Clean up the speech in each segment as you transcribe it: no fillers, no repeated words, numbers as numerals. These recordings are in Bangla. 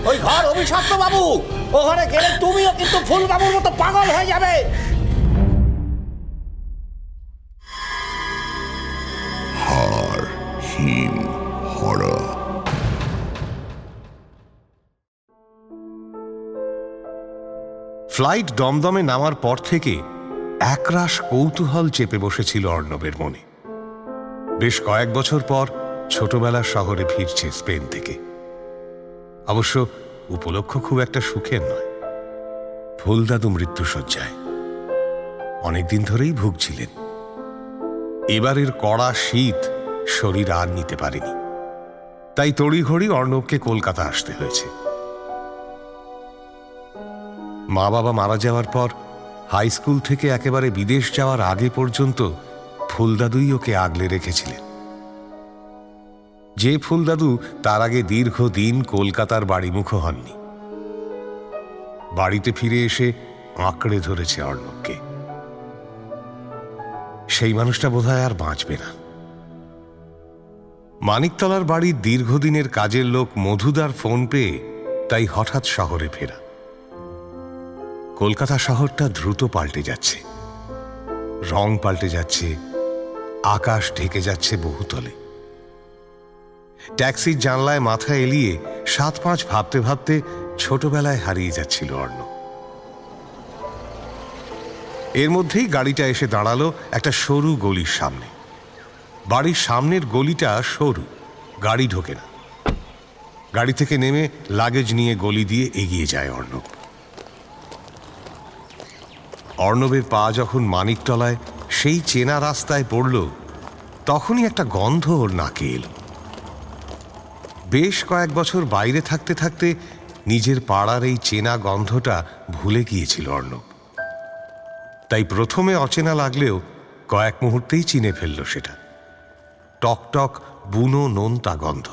ওই ঘর অভিশপ্ত বাবু, ওখানে গেলে তুমিও কিন্তু ফুল বাবুর মতো পাগল হয়ে যাবে। হাড় হিম হরা। ফ্লাইট দমদমে নামার পর থেকে একরাশ কৌতূহল চেপে বসেছিল অর্ণবের মনে। বেশ কয়েক বছর পর ছোটবেলার শহরে ফিরছে স্পেন থেকে। অবশ্য উপলক্ষ খুব একটা সুখের নয়। ফুলদাদু মৃত্যুশয্যায় অনেকদিন ধরেই ভুগছিলেন। এবারের কড়া শীত শরীর আর নিতে পারেনি, তাই তড়িঘড়ি অর্ণবকে কলকাতা আসতে হয়েছে। মা বাবা মারা যাওয়ার পর হাই স্কুল থেকে একেবারে বিদেশ যাওয়ার আগে পর্যন্ত ফুলদাদুই ওকে আগলে রেখেছিলেন। যে ফুলদাদু তার আগে দীর্ঘদিন কলকাতার বাড়িমুখো হননি, বাড়িতে ফিরে এসে আঁকড়ে ধরেছে অর্ণবকে। সেই মানুষটা বোধহয় আর বাঁচবে না। মানিকতলার বাড়ির দীর্ঘদিনের কাজের লোক মধুদার ফোন পেয়ে তাই হঠাৎ শহরে ফেরা। কলকাতা শহরটা দ্রুত পাল্টে যাচ্ছে, রং পাল্টে যাচ্ছে, আকাশ ঢেকে যাচ্ছে বহুতলে। ট্যাক্সির জানলায় মাথা এলিয়ে ৭-৫ ভাবতে ভাবতে ছোটবেলায় হারিয়ে যাচ্ছিল অর্ণব। এর মধ্যেই গাড়িটা এসে দাঁড়ালো একটা সরু গলির সামনে। বাড়ির সামনের গলিটা সরু, গাড়ি ঢোকে না। গাড়ি থেকে নেমে লাগেজ নিয়ে গলি দিয়ে এগিয়ে যায় অর্ণব। অর্ণবের পা যখন মানিকতলায় সেই চেনা রাস্তায় পড়ল, তখনই একটা গন্ধ ওর নাকে এলো। বেশ কয়েক বছর বাইরে থাকতে থাকতে নিজের পাড়ার এই চেনা গন্ধটা ভুলে গিয়েছিল অর্ণব। তাই প্রথমে অচেনা লাগলেও কয়েক মুহূর্তেই চিনে ফেলল সেটা। টকটক বুনো নোনতা গন্ধ।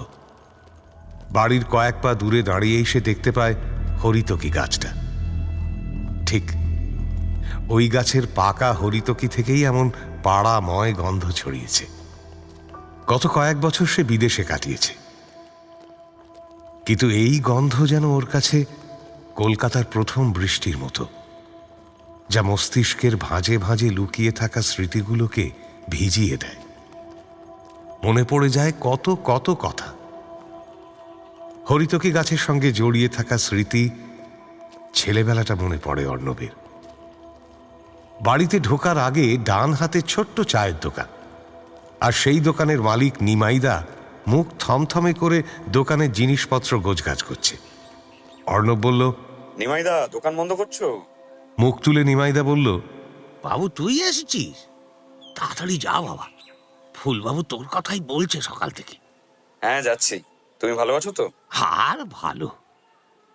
বাড়ির কয়েক পা দূরে দাঁড়িয়েই সে দেখতে পায় হরিতকি গাছটা। ঠিক ওই গাছের পাকা হরিতকি থেকেই এমন পাড়াময় গন্ধ ছড়িয়েছে। গত কয়েক বছর সে বিদেশে কাটিয়েছে, কিন্তু এই গন্ধ যেন ওর কাছে কলকাতার প্রথম বৃষ্টির মতো, যা মস্তিষ্কের ভাঁজে ভাঁজে লুকিয়ে থাকা স্মৃতিগুলোকে ভিজিয়ে দেয়। মনে পড়ে যায় কত কত কথা। হরিতকি গাছের সঙ্গে জড়িয়ে থাকা স্মৃতি, ছেলেবেলাটা মনে পড়ে অর্ণবের। বাড়িতে ঢোকার আগে ডান হাতে ছোট্ট চায়ের দোকান, আর সেই দোকানের মালিক নিমাইদা মুখ থমথমে করে দোকানের জিনিসপত্র গোছগাছ করছে। অর্ণব বলল, নিমাইদা, দোকান বন্ধ করছো? মুখ তুলে নিমাইদা বলল, বাবু তুই এসেছিস? তাড়াতাড়ি যা বাবা, ফুলবাবু তোর কথাই বলছে সকাল থেকে। হ্যাঁ যাচ্ছি। তুমি ভালো আছো তো? আর ভালো,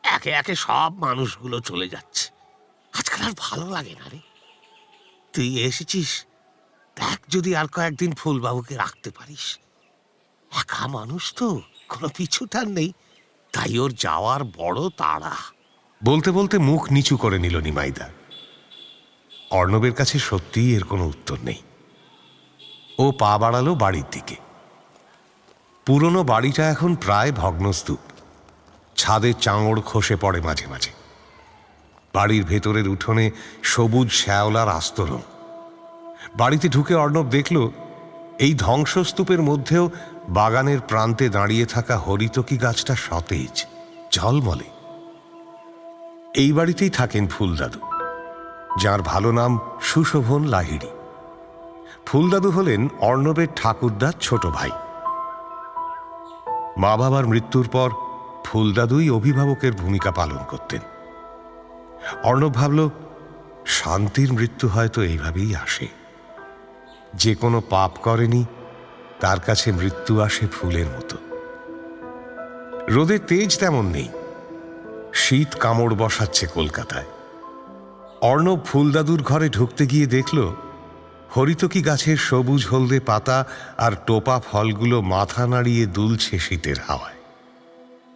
একে একে সব মানুষগুলো চলে যাচ্ছে, আজকাল আর ভালো লাগে না রে। তুই এসেছিস, দেখ যদি আর কয়েকদিন ফুলবাবুকে রাখতে পারিস। একা মানুষ তো, কোনো পিছুটার নেই, তাই ওর যাওয়ার বড় তাড়া। বলতে বলতে মুখ নিচু করে নিল নিমাইদা। অর্ণবের কাছে সত্যিই এর কোনো উত্তর নেই। ও পা বাড়ালো বাড়ির দিকে। পুরনো বাড়িটা এখন প্রায় ভগ্নস্তূপ। ছাদের চাঙড় খসে পড়ে মাঝে মাঝে। বাড়ির ভেতরের উঠোনে সবুজ শ্যাওলার আস্তরণ। বাড়িতে ঢুকে অর্ণব দেখল এই ধ্বংসস্তূপের মধ্যেও বাগানের প্রান্তে দাঁড়িয়ে থাকা হরিতকি গাছটা সতেজ, ঝলমলে। এই বাড়িতেই থাকেন ফুলদাদু, যার ভালো নাম সুশোভন লাহিড়ী। ফুলদাদু হলেন অর্ণবের ঠাকুরদার ছোট ভাই। মা বাবার মৃত্যুর পর ফুলদাদুই অভিভাবকের ভূমিকা পালন করতেন। অর্ণব ভাবল, শান্তির মৃত্যু হয়তো এইভাবেই আসে। যে কোনো পাপ করেনি, তার কাছে মৃত্যু আসে ফুলের মতো। রোদের তেজ তেমন নেই, শীত কামড় বসাচ্ছে কলকাতায়। অর্ণব ফুলদাদুর ঘরে ঢুকতে গিয়ে দেখল হরিতকি গাছের সবুজ হলদে পাতা আর টোপা ফলগুলো মাথা নাড়িয়ে দুলছে শীতের হাওয়ায়।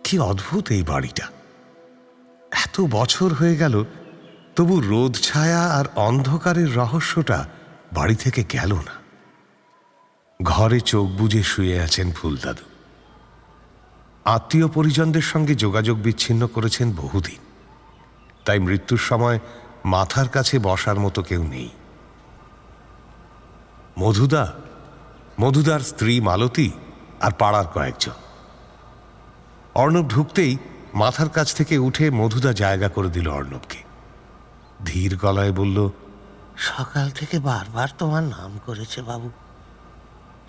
কি অদ্ভুত এই বাড়িটা! এত বছর হয়ে গেল, তবু রোদ ছায়া আর অন্ধকারের রহস্যটা বাড়ি থেকে গেল না। ঘরে চোখ বুজে শুয়ে আছেন ফুলদাদু। আত্মীয় পরিজনদের সঙ্গে যোগাযোগ বিচ্ছিন্ন করেছেন বহুদিন, তাই মৃত্যুর সময় মাথার কাছে বসার মতো কেউ নেই। মধুদার স্ত্রী মালতী আর পাড়ার কয়েকজন। অর্ণব ঢুকতেই মাথার কাছ থেকে উঠে মধুদা জায়গা করে দিল অর্ণবকে। ধীর গলায় বলল, সকাল থেকে বারবার তোমার নাম করেছে বাবু,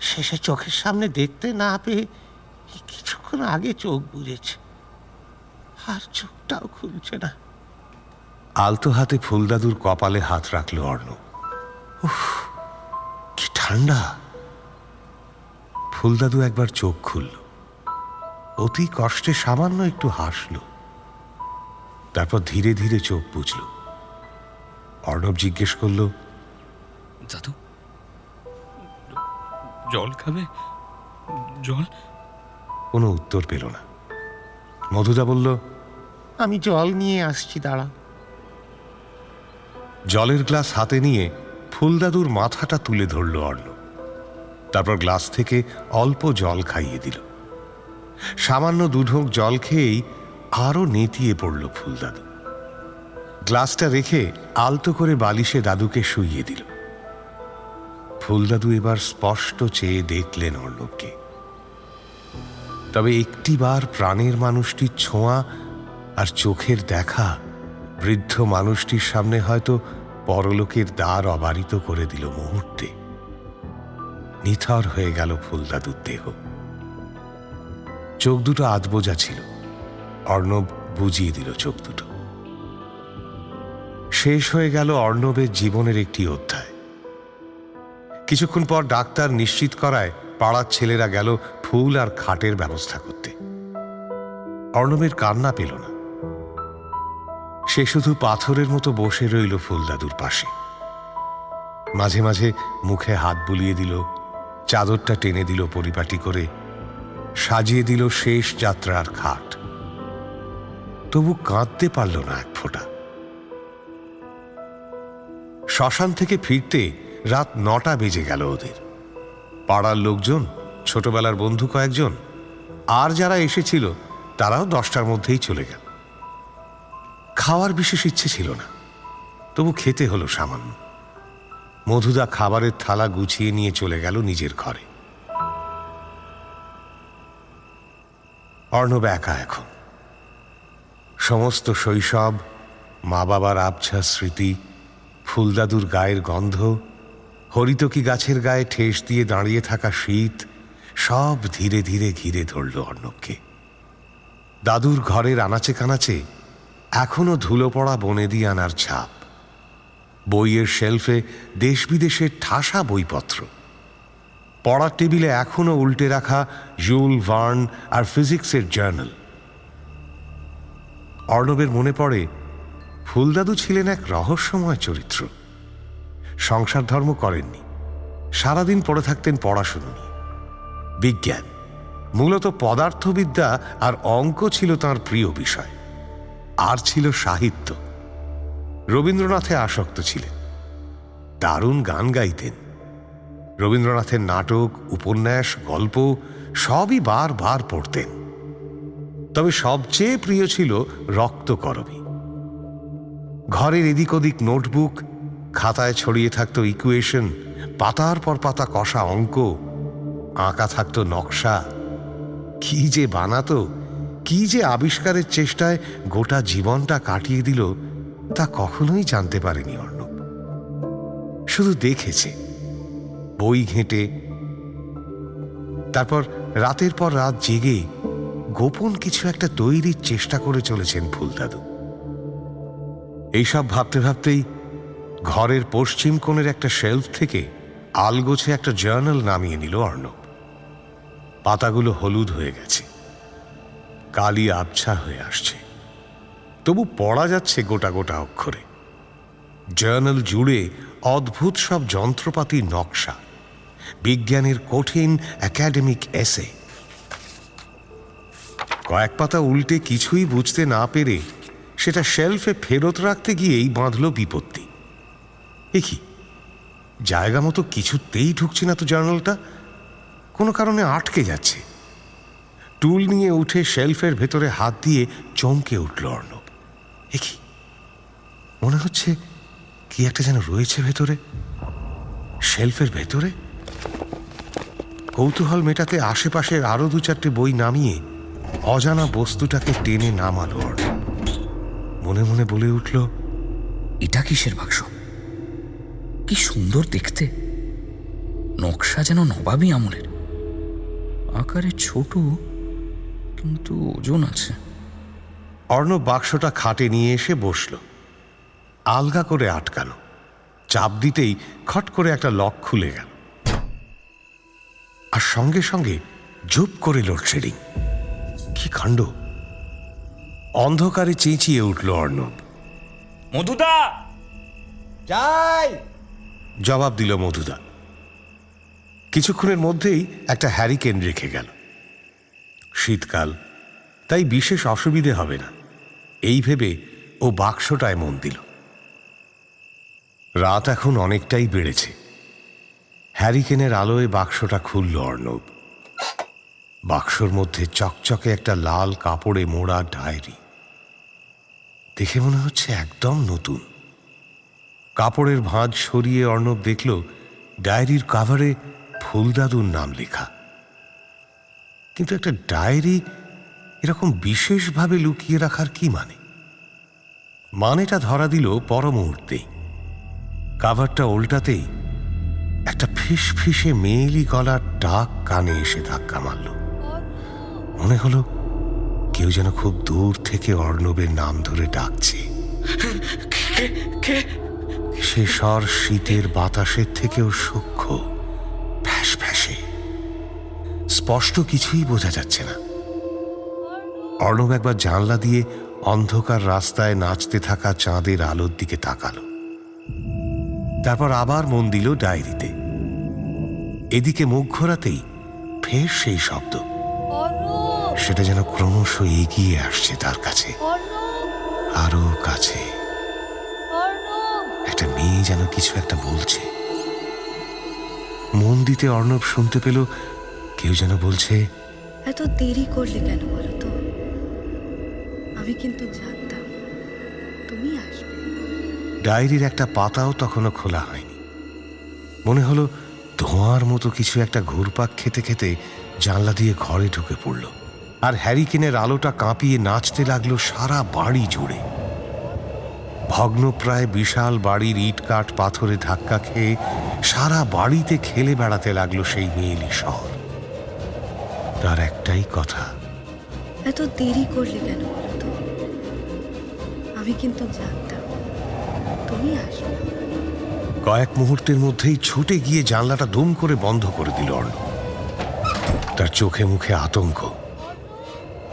শেষে চোখের সামনে দেখতে না পেয়ে এই কিছুক্ষণ আগে চোখ বুজেছে, আর চোখটাও খুলছে না। আলতো হাতে ফুলদাদুর কপালে হাত রাখল অর্ণব। উফ, কি ঠান্ডা! ফুলদাদু একবার চোখ খুলল, অতি কষ্টে সামান্য একটু হাসল, তারপর ধীরে ধীরে চোখ বুঝল। অর্ণব জিজ্ঞেস করল, দাদু জল খাবে? জল? কোনো উত্তর পেল না। মধুদা বলল, আমি জল নিয়ে আসছি, দাঁড়া। জলের গ্লাস হাতে নিয়ে ফুলদাদুর মাথাটা তুলে ধরল অর্ণব, তারপর গ্লাস থেকে অল্প জল খাইয়ে দিল। সামান্য দুঢোক জল খেয়েই আরো নেতিয়ে পড়ল ফুলদাদু। গ্লাসটা রেখে আলতো করে বালিশে দাদুকে শুইয়ে দিল। ফুলদাদু এবার স্পষ্ট চেয়ে দেখলেন অর্ণবকে, তবে একটিবার প্রাণের মানুষটির ছোঁয়া আর চোখের দেখা বৃদ্ধ মানুষটির সামনে হয়তো পরলোকের দ্বার অবারিত করে দিল মুহূর্তে। নিথর হয়ে গেল ফুলদাদুর দেহ। চোখ দুটো আধবোজা ছিল। অর্ণব বুঝিয়ে দিল চোখ দুটো। শেষ হয়ে গেল অর্ণবের জীবনের একটি অধ্যায়। কিছুক্ষণ পর ডাক্তার নিশ্চিত করায় পাড়ার ছেলেরা গেল ফুল আর খাটের ব্যবস্থা করতে। অর্ণবের কান্না পেল না। সে শুধু পাথরের মতো বসে রইল ফুলদাদুর পাশে। মাঝে মাঝে মুখে হাত বুলিয়ে দিল, চাদরটা টেনে দিল পরিপাটি করে, সাজিয়ে দিল শেষ যাত্রার খাট। তবু কাঁদতে পারল না এক ফোঁটা। শ্মশান থেকে ফিরতে রাত 9টা বেজে গেল ওদের। পাড়ার লোকজন, ছোটবেলার বন্ধু কয়েকজন, আর যারা এসেছিল তারাও 10টার মধ্যেই চলে গেল। খাওয়ার বিশেষ ইচ্ছে ছিল না, তবু খেতে হলো সামান্য। মধুদা খাবারের থালা গুছিয়ে নিয়ে চলে গেল নিজের ঘরে। অর্ণব একা এখন। সমস্ত শৈশব, মা বাবার আবছা স্মৃতি, ফুলদাদুর গায়ের গন্ধ, হরিতকি গাছের গায়ে ঠেস দিয়ে দাঁড়িয়ে থাকা শীত, সব ধীরে ধীরে ঘিরে ধরল অর্ণবকে। দাদুর ঘরের আনাচে কানাচে এখনো ধুলো পড়া বনেদি আনার ছাপ, বইয়ের শেলফে দেশ বিদেশের ঠাসা বইপত্র, পড়ার টেবিলে এখনো উল্টে রাখা জুল ভার্ন আর ফিজিক্সের জার্নাল। অর্ণবের মনে পড়ে, ফুলদাদু ছিলেন এক রহস্যময় চরিত্র। সংসার ধর্ম করেননি, সারাদিন পড়ে থাকতেন পড়াশুনো নিয়ে। বিজ্ঞান, মূলত পদার্থবিদ্যা আর অঙ্ক ছিল তাঁর প্রিয় বিষয়। আর ছিল সাহিত্য। রবীন্দ্রনাথে আসক্ত ছিলেন, দারুণ গান গাইতেন। রবীন্দ্রনাথের নাটক, উপন্যাস, গল্প সবই বারবার পড়তেন। তবে সবচেয়ে প্রিয় ছিল রক্তকরবী। ঘরের এদিক ওদিক নোটবুক, খাতায় ছড়িয়ে থাকতো ইকুয়েশন, পাতার পর পাতা কষা অঙ্ক, আঁকা থাকতো নকশা। কি যে বানাতো, কি যে আবিষ্কারের চেষ্টায় গোটা জীবনটা কাটিয়ে দিল, তা কখনোই জানতে পারেনি অর্ণব। শুধু দেখেছে, বই ঘেঁটে, তারপর রাতের পর রাত জেগে গোপন কিছু একটা তৈরির চেষ্টা করে চলেছেন ফুলদাদু। এইসব ভাবতে ভাবতেই ঘরের পশ্চিম কোণের একটা শেলফ থেকে আলগোছে একটা জার্নাল নামিয়ে নিল অর্ণব। পাতাগুলো হলুদ হয়ে গেছে, কালি আবছা হয়ে আসছে, তবু পড়া যাচ্ছে গোটা গোটা অক্ষরে। জার্নাল জুড়ে অদ্ভুত সব যন্ত্রপাতির নকশা, বিজ্ঞানের কঠিন একাডেমিক এসে। কয়েক পাতা উল্টে কিছুই বুঝতে না পেরে সেটা শেলফে ফেরত রাখতে গিয়েই বাঁধল বিপত্তি। এ কি, জায়গা মতো কিছুতেই ঢুকছে না তো জার্নালটা, কোনো কারণে আটকে যাচ্ছে। টুল নিয়ে উঠে শেলফের ভেতরে হাত দিয়ে চমকে উঠল অর্ণব। এ কি, মনে হচ্ছে কি একটা যেন রয়েছে ভেতরে, শেলফের ভেতরে। কৌতূহল মেটাতে আশেপাশের আরো 2-4টে বই নামিয়ে অজানা বস্তুটাকে টেনে নামালো অর্ণব। মনে মনে বলে উঠল, এটা কিসের বাক্স? কি সুন্দর দেখতে, নকশা যেন নবাবী আমলের, আকারে ছোট কিন্তু ওজন আছে। অর্ণব বাক্সটা খাটে নিয়ে এসে বসল, আলগা করে আটকানো। চাপ দিতেই খট করে একটা লক খুলে গেল, আর সঙ্গে সঙ্গে ঝুপ করে লোডশেডিং। কি কাণ্ড! অন্ধকারে চেঁচিয়ে উঠল অর্ণব। মধুদা! যাই। জবাব দিল মধুদা। কিছুক্ষণের মধ্যেই একটা হ্যারিকেন রেখে গেল। শীতকাল, তাই বিশেষ অসুবিধে হবে না, এই ভেবে ও বাক্সটায় মন দিল। রাত এখন অনেকটাই বেড়েছে। হ্যারিকেনের আলোয় বাক্সটা খুলল অর্ণব। বাক্সর মধ্যে চকচকে একটা লাল কাপড়ে মোড়া ডায়েরি। দেখে মনে হচ্ছে একদম নতুন। কাপড়ের ভাঁজ সরিয়ে অর্ণব দেখল ডায়েরির কাভারে ফুলদাদুর নাম লেখা। কিন্তু একটা ডায়েরি এরকম বিশেষভাবে লুকিয়ে রাখার কি মানে? মানেটা ধরা দিল পর মুহূর্তেই। কাভারটা উল্টাতেই একটা ফিসফিসে মেয়েলি গলার ডাক কানে এসে ধাক্কা মারল। মনে হলো কেউ যেন খুব দূর থেকে অর্ণবের নাম ধরে ডাকছে। সে স্বর শীতের বাতাসের থেকেও সূক্ষ্ম, ফ্যাস ফ্যাসে, স্পষ্ট কিছুই বোঝা যাচ্ছে না। অর্ণব একবার জানলা দিয়ে অন্ধকার রাস্তায় নাচতে থাকা চাঁদের আলোর দিকে তাকালো। তারপর আবার মন দিল ডায়েরিতে। এদিকে মুখ ঘোরাতেই ফের সেই শব্দ। সেটা যেন ক্রমশ এগিয়ে আসছে তার কাছে, আরো কাছে। একটা মেয়ে যেন কিছু একটা বলছে। মন দিতে অর্ণব শুনতে পেল কেউ যেন বলছে, এত দেরি করলে কেন বলো তো? আমি কিন্তু জানতাম তুমি আসবে। ডায়েরির একটা পাতাও তখনও খোলা হয়নি। মনে হলো ধোঁয়ার মতো কিছু একটা ঘুরপাক খেতে খেতে জানলা দিয়ে ঘরে ঢুকে পড়ল, আর হ্যারিকেনের আলোটা কাঁপিয়ে নাচতে লাগলো সারা বাড়ি জুড়ে। ভগ্নপ্রায় বিশাল বাড়ির ইট কাঠ পাথরে ধাক্কা খেয়ে সারা বাড়িতে খেলে বেড়াতে লাগলো সেই মেয়েলি শহর। তার একটাই কথা, এত দেরি করলে কেন বলো তো? আমি কিন্তু জানতাম তুমি আসবে। কয়েক মুহূর্তের মধ্যেই ছুটে গিয়ে জানলাটা দুম করে বন্ধ করে দিল অর্ণব। তার চোখে মুখে আতঙ্ক।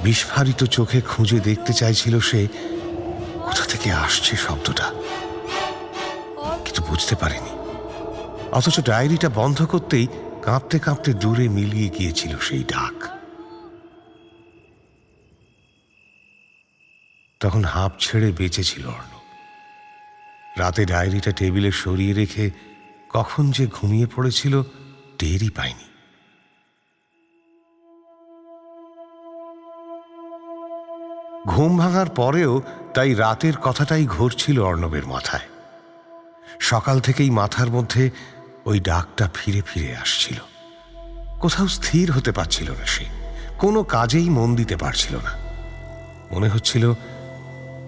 বিস্ফারিত চোখে খুঁজে দেখতে চাইছিল সে কোথা থেকে আসছে শব্দটা, কিন্তু বুঝতে পারেনি। অথচ ডায়েরিটা বন্ধ করতেই কাঁপতে কাঁপতে দূরে মিলিয়ে গিয়েছিল সেই ডাক। তখন হাঁপ ছেড়ে বেঁচেছিল অর্ণব। রাতে ডায়েরিটা টেবিলে সরিয়ে রেখে কখন যে ঘুমিয়ে পড়েছিল টেরই পায়নি। ঘুম ভাঙার পরেও তাই রাতের কথাটাই ঘুরছিল অর্ণবের মাথায়। সকাল থেকেই মাথার মধ্যে ওই ডাকটা ফিরে ফিরে আসছিল। কোথাও স্থির হতে পারছিল না সে, কোনো কাজেই মন দিতে পারছিল না। মনে হচ্ছিল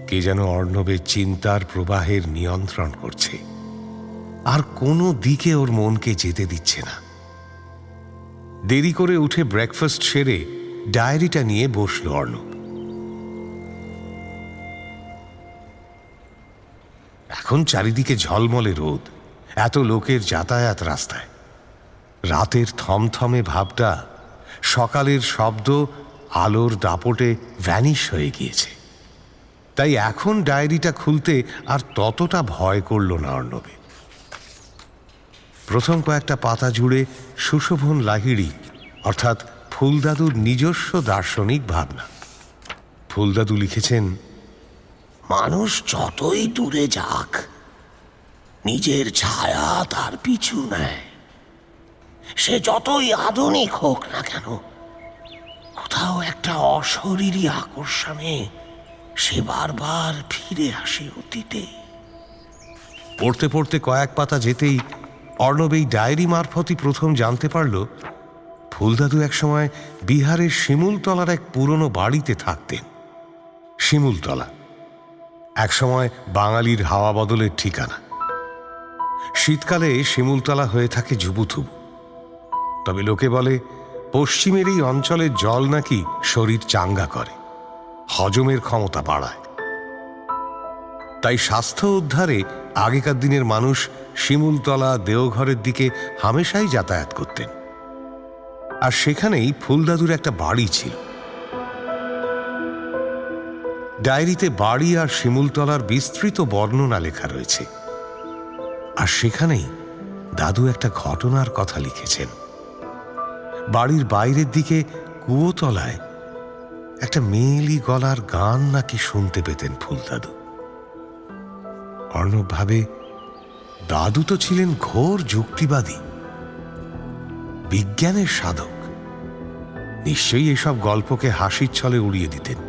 কে যেন অর্ণবের চিন্তার প্রবাহের নিয়ন্ত্রণ করছে, আর কোনো দিকে ওর মনকে যেতে দিচ্ছে না। দেরি করে উঠে ব্রেকফাস্ট সেরে ডায়েরিটা নিয়ে বসল অর্ণব। এখন চারিদিকে ঝলমলে রোদ, এত লোকের যাতায়াত রাস্তায়। রাতের থমথমে ভাবটা সকালের শব্দ আলোর দাপটে ভ্যানিশ হয়ে গিয়েছে। তাই এখন ডায়েরিটা খুলতে আর ততটা ভয় করল না অর্ণবে। প্রথম কয়েকটা পাতা জুড়ে সুশোভন লাহিড়ী, অর্থাৎ ফুলদাদুর নিজস্ব দার্শনিক ভাবনা। ফুলদাদু লিখেছেন, মানুষ যতই দূরে যাক, নিজের ছায়া তার পিছু নেয়। সে যতই আধুনিক হোক না কেন, কোথাও কোথাও একটা অশরীরী আকর্ষণে সে বারবার ফিরে আসে অতীতে। পড়তে পড়তে কয়েক পাতা যেতেই অর্ণব এই ডায়েরি মারফতই প্রথম জানতে পারল ফুলদাদু একসময় বিহারের শিমুলতলার এক পুরনো বাড়িতে থাকতেন। শিমুলতলা একসময় বাঙালির হাওয়া বদলের ঠিকানা। শীতকালে শিমুলতলা হয়ে থাকে জুবুথুবু। তবে লোকে বলে পশ্চিমের এই অঞ্চলের জল নাকি শরীর চাঙ্গা করে, হজমের ক্ষমতা বাড়ায়। তাই স্বাস্থ্য উদ্ধারে আগেকার দিনের মানুষ শিমুলতলা দেওঘরের দিকে হামেশাই যাতায়াত করতেন। আর সেখানেই ফুলদাদুর একটা বাড়ি ছিল। ডায়েরিতে বাড়ি আর শিমুলতলার বিস্তৃত বর্ণনা লেখা রয়েছে। আর সেখানেই দাদু একটা ঘটনার কথা লিখেছেন। বাড়ির বাইরের দিকে কুয়োতলায় একটা মেয়েলি গলার গান নাকি শুনতে পেতেন ফুলদাদু। অর্ণব ভাবে, দাদু তো ছিলেন ঘোর যুক্তিবাদী, বিজ্ঞানের সাধক। নিশ্চয়ই এসব গল্পকে হাসির ছলে উড়িয়ে দিতেন।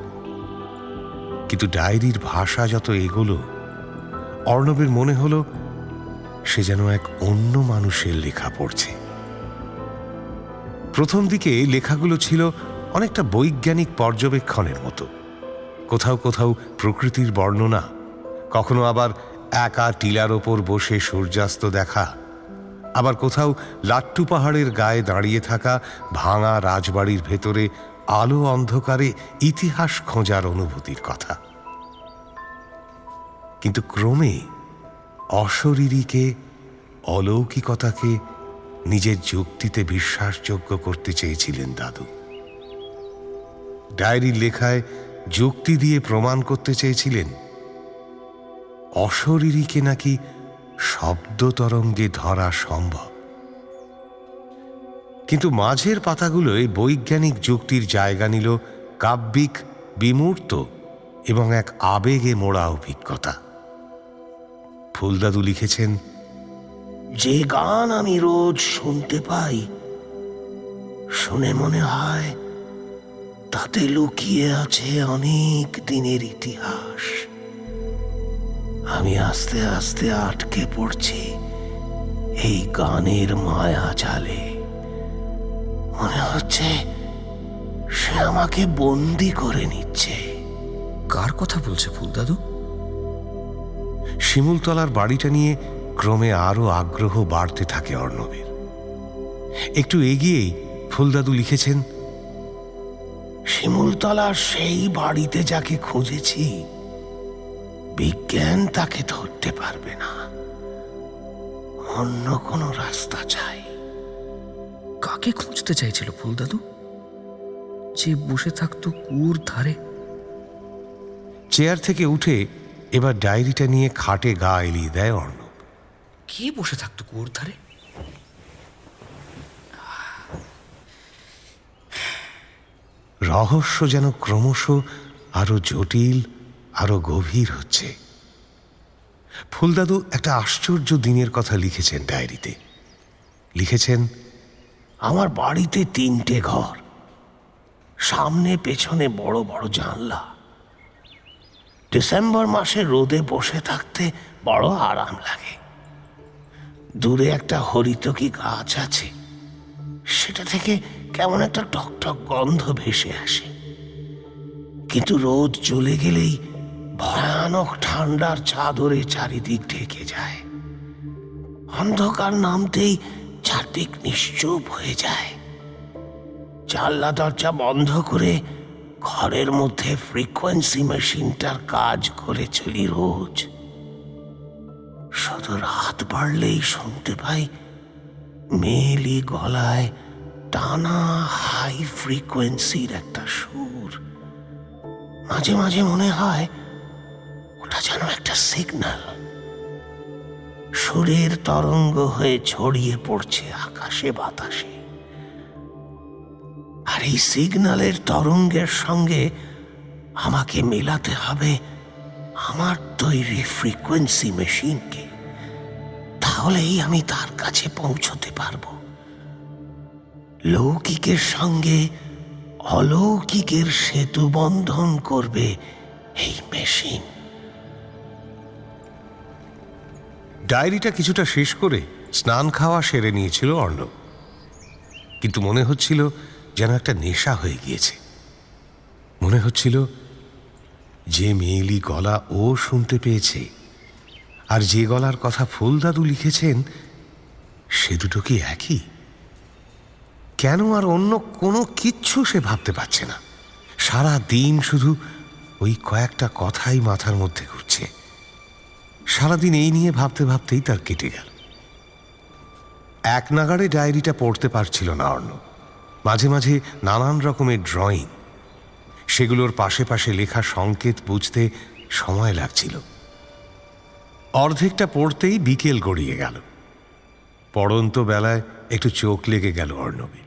কিন্তু ডায়েরির ভাষা যত এগোলো, অর্ণবের মনে হলো সে যেন এক অন্য মানুষের লেখা পড়ছে। প্রথম দিকে লেখাগুলো ছিল অনেকটা বৈজ্ঞানিক পর্যবেক্ষণের মতো, কোথাও কোথাও প্রকৃতির বর্ণনা, কখনো আবার একা টিলার ওপর বসে সূর্যাস্ত দেখা, আবার কোথাও লাট্টু পাহাড়ের গায়ে দাঁড়িয়ে থাকা ভাঙা রাজবাড়ির ভেতরে আলো অন্ধকারে ইতিহাস খোঁজার অনুভূতির কথা। কিন্তু ক্রমে অশরীরীকে, অলৌকিকতাকে নিজের যুক্তিতে বিশ্বাসযোগ্য করতে চেয়েছিলেন দাদু। ডায়েরির লেখায় যুক্তি দিয়ে প্রমাণ করতে চেয়েছিলেন অশরীরীকে নাকি শব্দ তরঙ্গে ধরা সম্ভব। কিন্তু মাঝের পাতাগুলোয় বৈজ্ঞানিক যুক্তির জায়গা নিল কাব্যিক, বিমূর্ত এবং এক আবেগে মোড়া অভিজ্ঞতা। ফুলদাদু লিখেছেন, যে গান আমি রোজ শুনতে পাই, শুনে মনে হয় তাতে লুকিয়ে আছে অনেক দিনের ইতিহাস। আমি আস্তে আস্তে আটকে পড়ছি এই গানের মায়া জালে। মনে হচ্ছে সে আমাকে বন্দি করে নিচ্ছে। কার কথা বলছে ফুলদাদু? শিমুলতলার বাড়িটা নিয়ে ক্রমে আরো আগ্রহ বাড়তে থাকে অর্ণবের। একটু এগিয়েই ফুলদাদু লিখেছেন, শিমুলতলার সেই বাড়িতে যাকে খুঁজেছি, বিজ্ঞান তাকে ধরতে পারবে না। অন্য কোনো রাস্তা চাই। কাকে খুঁজতে চাইছিল ফুলদাদু, যে বসে থাকতো কুয়োর ধারে? চেয়ার থেকে উঠে এবার ডায়েরিটা নিয়ে খাটে গা এলিয়ে দেয় অর্ণব। কে বসে থাকতো কুয়োর ধারে? রহস্য যেন ক্রমশ আরো জটিল, আরো গভীর হচ্ছে। ফুলদাদু একটা আশ্চর্য দিনের কথা লিখেছেন ডায়েরিতে। লিখেছেন, আমার বাড়িতে 3টে ঘর, সামনে পেছনে বড় বড় জানলা। ডিসেম্বর মাসে রোদে বসে থাকতে বড় আরাম লাগে। দূরে একটা হরিতকি গাছ আছে, সেটা থেকে কেমন একটা টকটক গন্ধ ভেসে আসে। কিন্তু রোদ চলে গেলেই ভয়ানক ঠান্ডার চাদরে চারিদিক ঢেকে যায়। অন্ধকার নামতেই চারদিক নিশ্চুপ হয়ে যায়। জানলা দরজা বন্ধ করে ঘরের মধ্যে ফ্রিকোয়েন্সি মেশিনটার কাজ করে চলি রোজ। শুধু রাত বাড়লেই শুনতে পাই মেয়েলি গলায় টানা হাই ফ্রিকোয়েন্সির একটা সুর। মাঝে মাঝে মনে হয় ওটা যেন একটা সিগন্যাল, সুরের তরঙ্গ হয়ে ছড়িয়ে পড়ছে আকাশে বাতাসে। আর এই সিগন্যালের তরঙ্গের সঙ্গে আমাকে মেলাতে হবে আমার তৈরি ফ্রিকোয়েন্সি মেশিনকে। তাহলেই আমি তার কাছে পৌঁছতে পারবো। লৌকিকের সঙ্গে অলৌকিকের সেতু বন্ধন করবে এই মেশিন। ডায়েরিটা কিছুটা শেষ করে স্নান খাওয়া সেরে নিয়েছিল অর্ণব, কিন্তু মনে হচ্ছিল যেন একটা নেশা হয়ে গিয়েছে। মনে হচ্ছিল যে মেয়েলি গলা ও শুনতে পেয়েছে আর যে গলার কথা ফুলদাদু লিখেছেন সে দুটো কি একই? কেন আর অন্য কোনো কিচ্ছু সে ভাবতে পারছে না। সারা দিন শুধু ওই কয়েকটা কথাই মাথার মধ্যে ঘুরছে। সারাদিন এই নিয়ে ভাবতে ভাবতেই তার কেটে গেল। এক নাগাড়ে ডায়েরিটা পড়তে পারছিল না অর্ণব। মাঝে মাঝে নানান রকমের ড্রয়িং, সেগুলোর পাশে পাশে লেখা সংকেত বুঝতে সময় লাগছিল। অর্ধেকটা পড়তেই বিকেল গড়িয়ে গেল। পড়ন্ত বেলায় একটু চোখ লেগে গেল অর্ণবে।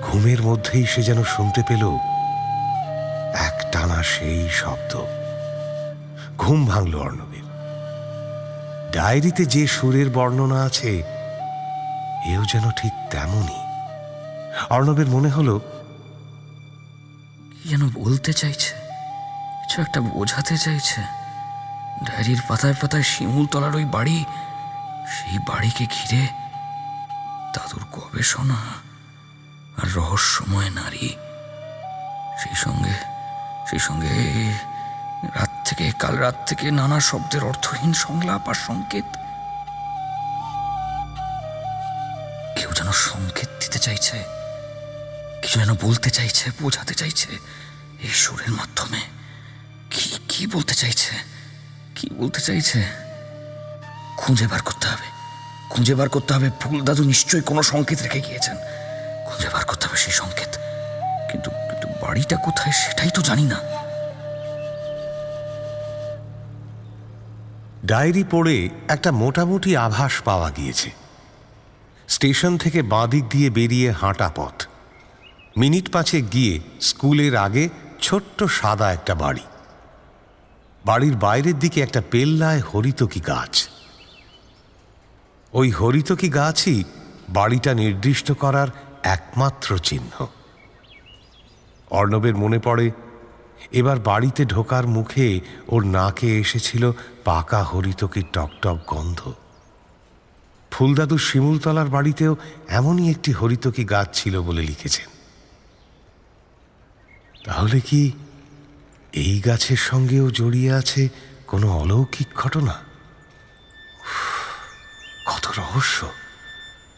ঘুমের মধ্যেই সে যেন শুনতে পেল একটানা সেই শব্দ। ঘুম ভাঙল অর্ণবের। ডায়েরিতে যে সুরের বর্ণনা আছে এও যেন ঠিক তেমনই। অর্ণবের মনে হলো কি যেন বলতে চাইছে, কিছু একটা বোঝাতে চাইছে। ডায়েরির পাতায় পাতায় শিমুলতলার ওই বাড়ি, সেই বাড়িকে ঘিরে দাদুর গবেষণা আর রহস্যময় নারী, সেই সঙ্গে কাল রাত থেকে নানা শব্দের অর্থহীন সংলাপ আর সংকেত। কেউ যেন সংকেত দিতে চাইছে, কিছু যেন বলতে চাইছে, বোঝাতে চাইছে এই সুরের মাধ্যমে। কি বলতে চাইছে, কি বলতে চাইছে? খুঁজে বার করতে হবে। ফুল দাদু নিশ্চয়ই কোনো সংকেত রেখে গিয়েছেন। খুঁজে বার করতে হবে সেই সংকেত। কিন্তু বাড়িটা কোথায় সেটাই তো জানি না। ডায়েরি পড়ে একটা মোটামুটি আভাস পাওয়া গিয়েছে। স্টেশন থেকে বাঁদিক দিয়ে বেরিয়ে হাঁটা পথ। মিনিট 5 গিয়ে স্কুলের আগে ছোট্ট সাদা একটা বাড়ি। বাড়ির বাইরের দিকে একটা পেল্লায় হরিতকি গাছ। ওই হরিতকি গাছই বাড়িটা নির্দিষ্ট করার একমাত্র চিহ্ন। অর্ণবের মনে পড়ে এবার বাড়িতে ঢোকার মুখে ওর নাকে এসেছিল পাকা হরিতকির টকটক গন্ধ। ফুলদাদুর শিমুলতলার বাড়িতেও এমনই একটি হরিতকি গাছ ছিল বলে লিখেছেন। তাহলে কি এই গাছের সঙ্গেও জড়িয়ে আছে কোনো অলৌকিক ঘটনা? কত রহস্য!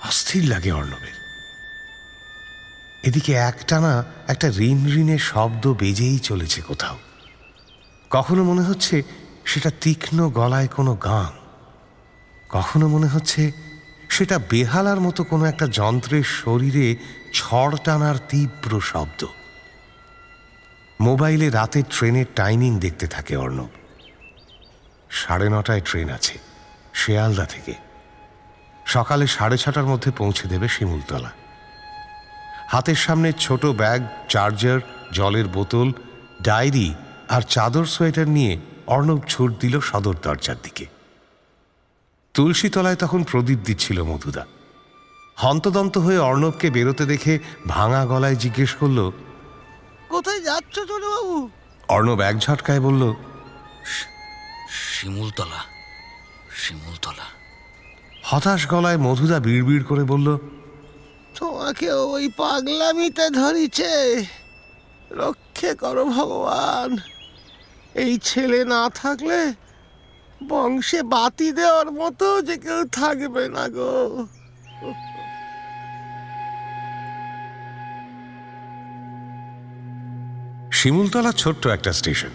অস্থির লাগে অর্ণবের। এদিকে একটানা একটা ঋণ ঋণের শব্দ বেজেই চলেছে কোথাও। কখনো মনে হচ্ছে সেটা তীক্ষ্ণ গলায় কোনো গান, কখনো মনে হচ্ছে সেটা বেহালার মতো কোনো একটা যন্ত্রের শরীরে ছড় টানার তীব্র শব্দ। মোবাইলে রাতের ট্রেনের টাইমিং দেখতে থাকে অর্ণব। 9:30 ট্রেন আছে শিয়ালদা থেকে। সকালে 6:30টার মধ্যে পৌঁছে দেবে শিমুলতলা। হাতের সামনে ছোট ব্যাগ, চার্জার, জলের বোতল, ডায়েরি আর চাদর সোয়েটার নিয়ে অর্ণব ছুট দিল সদর দরজার দিকে। তুলসীতলায় তখন প্রদীপ দিচ্ছিল মধুদা। হন্তদন্ত হয়ে অর্ণবকে বেরোতে দেখে ভাঙা গলায় জিজ্ঞেস করল, কোথায় যাচ্ছ ছোট বাবু? অর্ণব এক ঝটকায় বলল, শিমুলতলা। হতাশ গলায় মধুদা বিড়বিড় করে বলল, তোমাকে ওই পাগলামিতে ধরিছে। রক্ষে করো ভগবান। এই ছেলে না থাকলে বংশে বাতি দেওয়ার মতো যে কেউ থাকবে না গো। শিমুলতলা ছোট্ট একটা স্টেশন,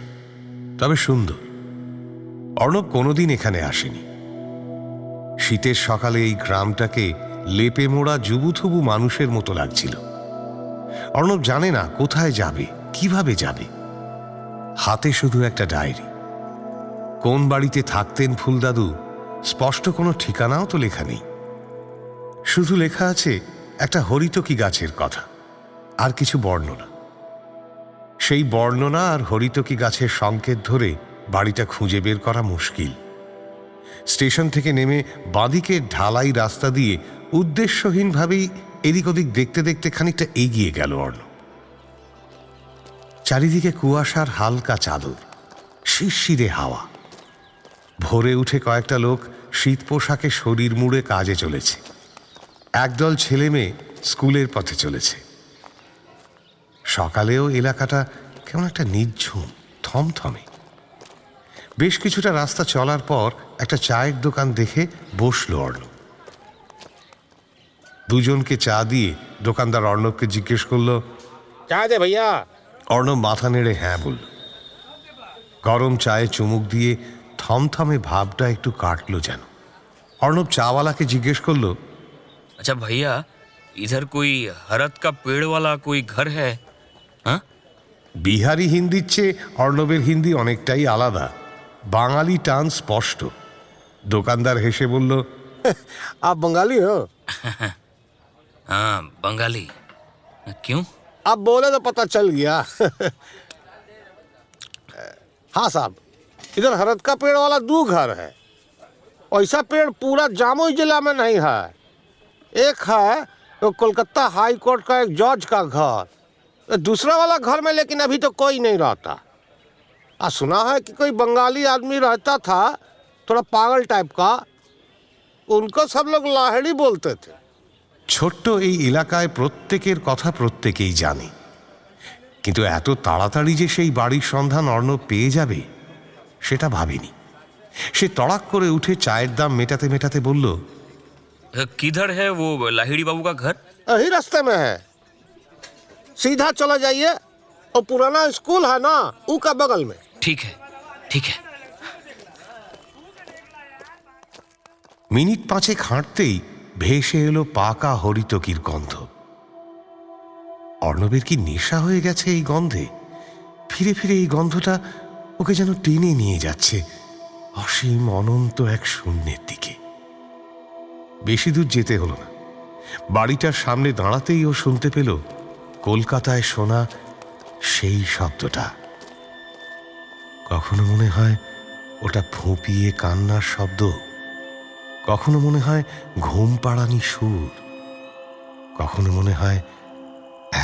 তবে সুন্দর। অর্ণব কোনোদিন এখানে আসেনি। শীতের সকালে এই গ্রামটাকে লেপে মোড়া জুবুথুবু মানুষের মতো লাগছিল। অর্ণব জানে না কোথায় যাবে, কিভাবে যাবে। হাতে শুধু একটা ডায়েরি। কোন বাড়িতে থাকতেন ফুলদাদু স্পষ্ট কোনো ঠিকানাও তো লেখা নেই। শুধু লেখা আছে একটা হরিতকি গাছের কথা আর কিছু বর্ণনা। সেই বর্ণনা আর হরিতকি গাছের সংকেত ধরে বাড়িটা খুঁজে বের করা মুশকিল। স্টেশন থেকে নেমে বাঁদিকের ঢালাই রাস্তা দিয়ে উদ্দেশ্যহীনভাবেই এদিক ওদিক দেখতে দেখতে খানিকটা এগিয়ে গেল অর্ণব। চারিদিকে কুয়াশার হালকা চাদর, শিরশিরে হাওয়া। ভোরে উঠে কয়েকটা লোক শীত পোশাকে শরীর মুড়ে কাজে চলেছে। একদল ছেলে মেয়ে স্কুলের পথে চলেছে। সকালেও এলাকাটা কেমন একটা নির্ঝুম, থমথমে। বেশ কিছুটা রাস্তা চলার পর একটা চায়ের দোকান দেখে বসল অর্ণব। দুজনকে চা দিয়ে দোকানদার অর্ণবকে জিজ্ঞেস করল, চায় দে ভাইয়া। অর্ণব মাথা নেড়ে হ্যাঁ বলল। গরম চায়ে চুমুক দিয়ে থমথমে ভাবটা একটু কাটল যেন। অর্ণব চাওয়ালাকে জিজ্ঞেস করল, अच्छा भैया, इधर कोई हरत का पेड़ वाला कोई घर है? हाँ? বিহারি হিন্দির চেয়ে অর্ণবের হিন্দি অনেকটাই আলাদা, বাঙালি টান স্পষ্ট। দোকানদার হেসে বলল, आप बंगाली हो? हाँ, बंगाली। क्यों? आप बोले तो पता चल गया। हाँ साहब, इधर हरद का पेड़ वाला 2 घर है। ऐसा पेड़ पूरा जामुई जिला में नहीं है। एक है तो कोलकाता हाई कोर्ट का एक जज का घर, दूसरा वाला घर में लेकिन अभी तो कोई नहीं रहता। सुना है कि कोई बंगाली आदमी रहता था, थोड़ा पागल टाइप का, उनको सब लोग लाहिड़ी बोलते थे। ছোট্ট এই এলাকায় প্রত্যেকের কথা প্রত্যেকেই জানে, কিন্তু এত তাড়াতাড়ি যে সেই বাড়ির সন্ধান অর্ণব পেয়ে যাবে সেটা ভাবেনি। সে তড়াক করে উঠে চায়ের দাম মেটাতে মেটাতে বলল, किधर है वो लाहिड़ी बाबू का घर? यही रास्ते में है, सीधा चला जाइए। और पुराना स्कूल है ना, ऊ का बगल में। ठीक है, ठीक है। মিনিট 5 হাঁটতেই ভেসে এলো পাকা হরিতকির গন্ধ। অর্ণবের কি নেশা হয়ে গেছে এই গন্ধে? ফিরে ফিরে এই গন্ধটা ওকে যেন টেনে নিয়ে যাচ্ছে অসীম অনন্ত এক শূন্যের দিকে। বেশি দূর যেতে হলো না। বাড়িটার সামনে দাঁড়াতেই ও শুনতে পেল কলকাতায় শোনা সেই শব্দটা। কখনো মনে হয় ওটা ফুঁপিয়ে কান্নার শব্দ, কখনো মনে হয় ঘুম পাড়ানি সুর, কখনো মনে হয়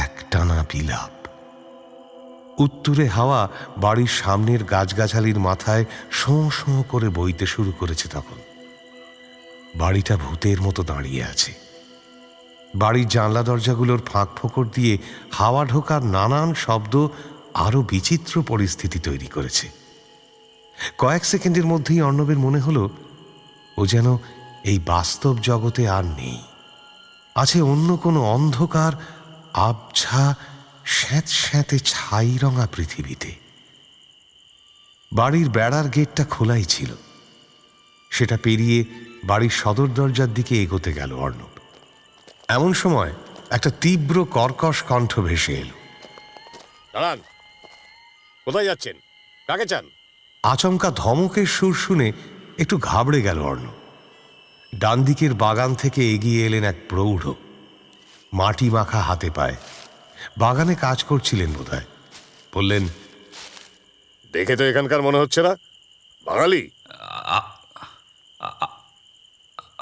একটানা বিলাপ। উত্তুরে হাওয়া বাড়ির সামনের গাছগাছালির মাথায় শোঁ শোঁ করে বইতে শুরু করেছে। তখন বাড়িটা ভূতের মতো দাঁড়িয়ে আছে। বাড়ির জানলা দরজাগুলোর ফাঁক ফোকর দিয়ে হাওয়া ঢোকার নানান শব্দ আরো বিচিত্র পরিস্থিতি তৈরি করেছে। কয়েক সেকেন্ডের মধ্যেই অর্ণবের মনে হলো ও যেন এই বাস্তব জগতে আর নেই, আছে অন্য কোনো অন্ধকার আবছা স্যাঁতস্যাঁতে ছাই রঙা পৃথিবীতে। বাড়ির বেড়ার গেটটা খোলাই ছিল। সেটা পেরিয়ে বাড়ির সদর দরজার দিকে এগোতে গেল অর্ণব। এমন সময় একটা তীব্র কর্কশ কণ্ঠ ভেসে এলো। দাঁড়ান, কোথায় যাচ্ছেন? কাকে চান? আচমকা ধমকের সুর শুনে একটু ঘাবড়ে গেল অর্ণব। ডান দিকের বাগান থেকে এগিয়ে এলেন এক প্রৌঢ়, মাটি মাখা হাতে পায়ে। বাগানে কাজ করছিলেন বোধহয়। বললেন, দেখে তো এখানকার মনে হচ্ছে না, বাঙালি।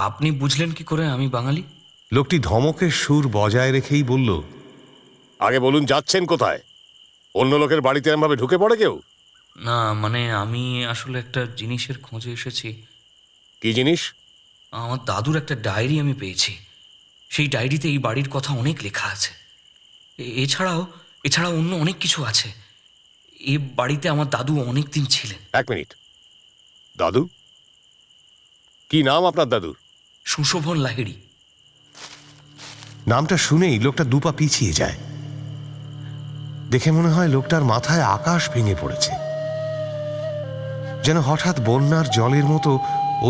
আপনি বুঝলেন কি করে আমি বাঙালি? লোকটি ধমকের সুর বজায় রেখেই বলল, আগে বলুন যাচ্ছেন কোথায়? অন্য লোকের বাড়িতে এমনভাবে ঢুকে পড়ে কেউ? না মানে আমি আসলে একটা জিনিসের খোঁজে এসেছি। কি জিনিস? আমার দাদুর একটা ডায়েরি আমি পেয়েছি। সেই ডায়েরিতে এই বাড়ির কথা অনেক লেখা আছে। এছাড়াও অন্য অনেক কিছু আছে। এ বাড়িতে আমার দাদু অনেক দিন ছিলেন। 1 মিনিট, দাদু? কি নাম আপনার দাদুর? সুশোভন লাহিড়ী। নামটা শুনেই লোকটা দুপা পিছিয়ে যায়। দেখে মনে হয় লোকটার মাথায় আকাশ ভেঙে পড়েছে। যেন হঠাৎ বন্যার জলের মতো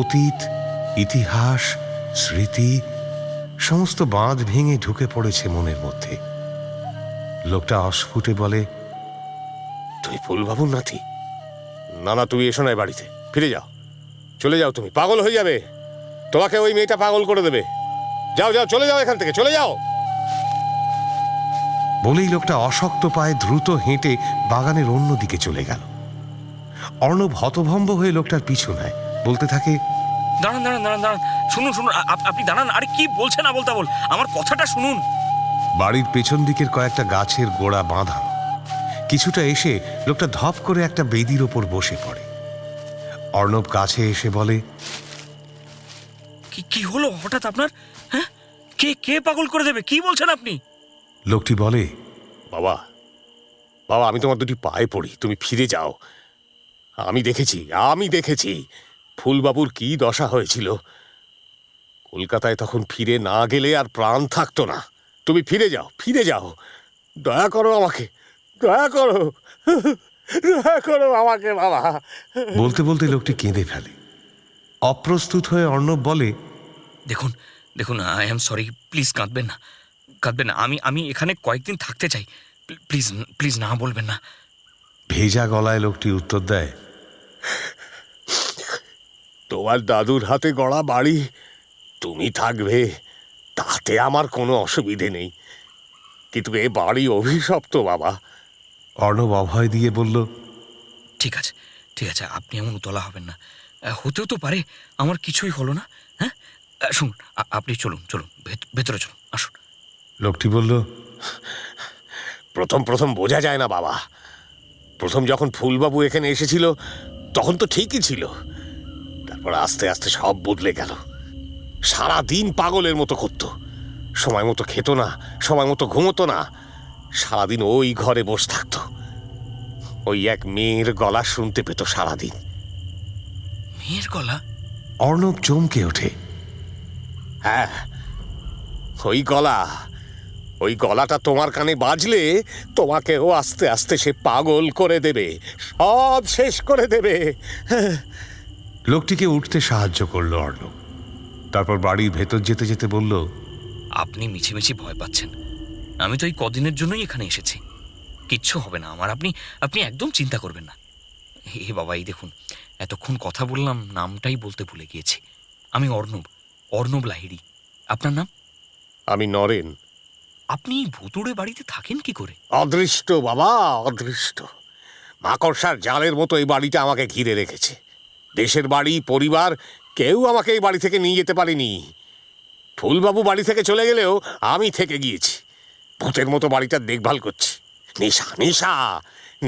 অতীত, ইতিহাস, স্মৃতি সমস্ত বাঁধ ভেঙে ঢুকে পড়েছে মনের মধ্যে। লোকটা অস্ফুটে বলে, তুই ফুলবাবুর নাতি? না না, তুই এসো না এ বাড়িতে, ফিরে যাও, চলে যাও, তুমি পাগল হয়ে যাবে, তোমাকে ওই মেয়েটা পাগল করে দেবে। যাও যাও, চলে যাও এখান থেকে, চলে যাও। বলেই লোকটা অশক্ত পায়ে দ্রুত হেঁটে বাগানের অন্য দিকে চলে গেল। অর্ণব হতভম্ব হয়ে লোকটার পিছু নেয়, বলতে থাকে, দাঁড়ান দাঁড়ান দাঁড়ান দাঁড়ান, শুনুন শুনুন, আপনি দাঁড়ান। আরে কি বলছেন আবোল তাবোল, আমার কথাটা শুনুন। বাড়ির পেছন দিকের কয়েকটা গাছের গোড়া বাঁধা। কিছুটা এসে লোকটা ধপ করে একটা বেদির ওপর বসে পড়ে। অর্ণব কাছে এসে বলে, কি হলো হঠাৎ আপনার? হ্যাঁ, কে কে পাগল করে দেবে? কি বলছেন আপনি? লোকটি বলে, বাবা, বাবা, আমি তোমার দুটি পায়ে পড়ি, তুমি ফিরে যাও। আমি দেখেছি ফুলবাবুর কি দশা হয়েছিল। কলকাতায় তখন ফিরে না গেলে আর প্রাণ থাকতো না। তুমি ফিরে যাও। দয়া করো আমাকে, দয়া করো আমাকে বাবা। বলতে বলতে লোকটি কেঁদে ফেলে। অপ্রস্তুত হয়ে অর্ণব বলে, দেখুন দেখুন, আই এম সরি, প্লিজ কাঁদবেন না, কাঁদবেন না। আমি এখানে কয়েকদিন থাকতে চাই, প্লিজ প্লিজ না বলবেন না। ভেজা গলায় লোকটি উত্তর দেয়, তোমার দাদুর হাতে গড়া বাড়ি, তুমি থাকবে, তাতে আমার কোনো অসুবিধে নেই, কিন্তু এ বাড়ি অভিশপ্ত বাবা। অর্ণব অভয় দিয়ে বলল, ঠিক আছে ঠিক আছে, আপনি এমন উতলা হবেন না। হতেও তো পারে আমার কিছুই হলো না। হ্যাঁ, শুনুন, আপনি চলুন চলুন, ভেতরে চলুন, আসুন। লোকটি বলল, প্রথম বোঝা যায় না বাবা। প্রথম যখন ফুলবাবু এখানে এসেছিল তখন তো ঠিকই ছিল, তারপর আস্তে আস্তে সব বদলে গেল। সারা দিন পাগলের মতো করত, সময় মতো খেত না, সময় মতো ঘুমতো না, সারাদিন ওই ঘরে বসে থাকতো। ওই এক মেয়ের গলা শুনতে পেত সারাদিন। মেয়ের গলা? অর্ণব চমকে ওঠে। হ্যাঁ, ওই গলাটা তোমার কানে বাজলে তোমাকেও আস্তে আস্তে সে পাগল করে দেবে, সব শেষ করে দেবে। লোকটিকে উঠতে সাহায্য করলো অর্ণব। তারপর বাড়ির ভেতর যেতে যেতে বলল, আপনি মিছিমিছি ভয় পাচ্ছেন। আমি তো এই কদিনের জন্যই এখানে এসেছি, কিচ্ছু হবে না আমার, আপনি একদম চিন্তা করবেন না। হে বাবা, এই দেখুন, এতক্ষণ কথা বললাম, নামটাই বলতে ভুলে গিয়েছি। আমি অর্ণব লাহিড়ী। আপনার নাম? আমি নরেন। আপনি ভুতুড়ে বাড়িতে থাকেন কি করে? অদৃষ্ট বাবা, অদৃষ্ট। মাকড়সার জালের মতো এই বাড়িটা আমাকে ঘিরে রেখেছে। দেশের বাড়ি, পরিবার, কেউ আমাকে এই বাড়ি থেকে নিয়ে যেতে পারেনি। ফুলবাবু বাড়ি থেকে চলে গেলেও আমি থেকে গিয়েছি, ভূতের মতো বাড়িটার দেখভাল করছি।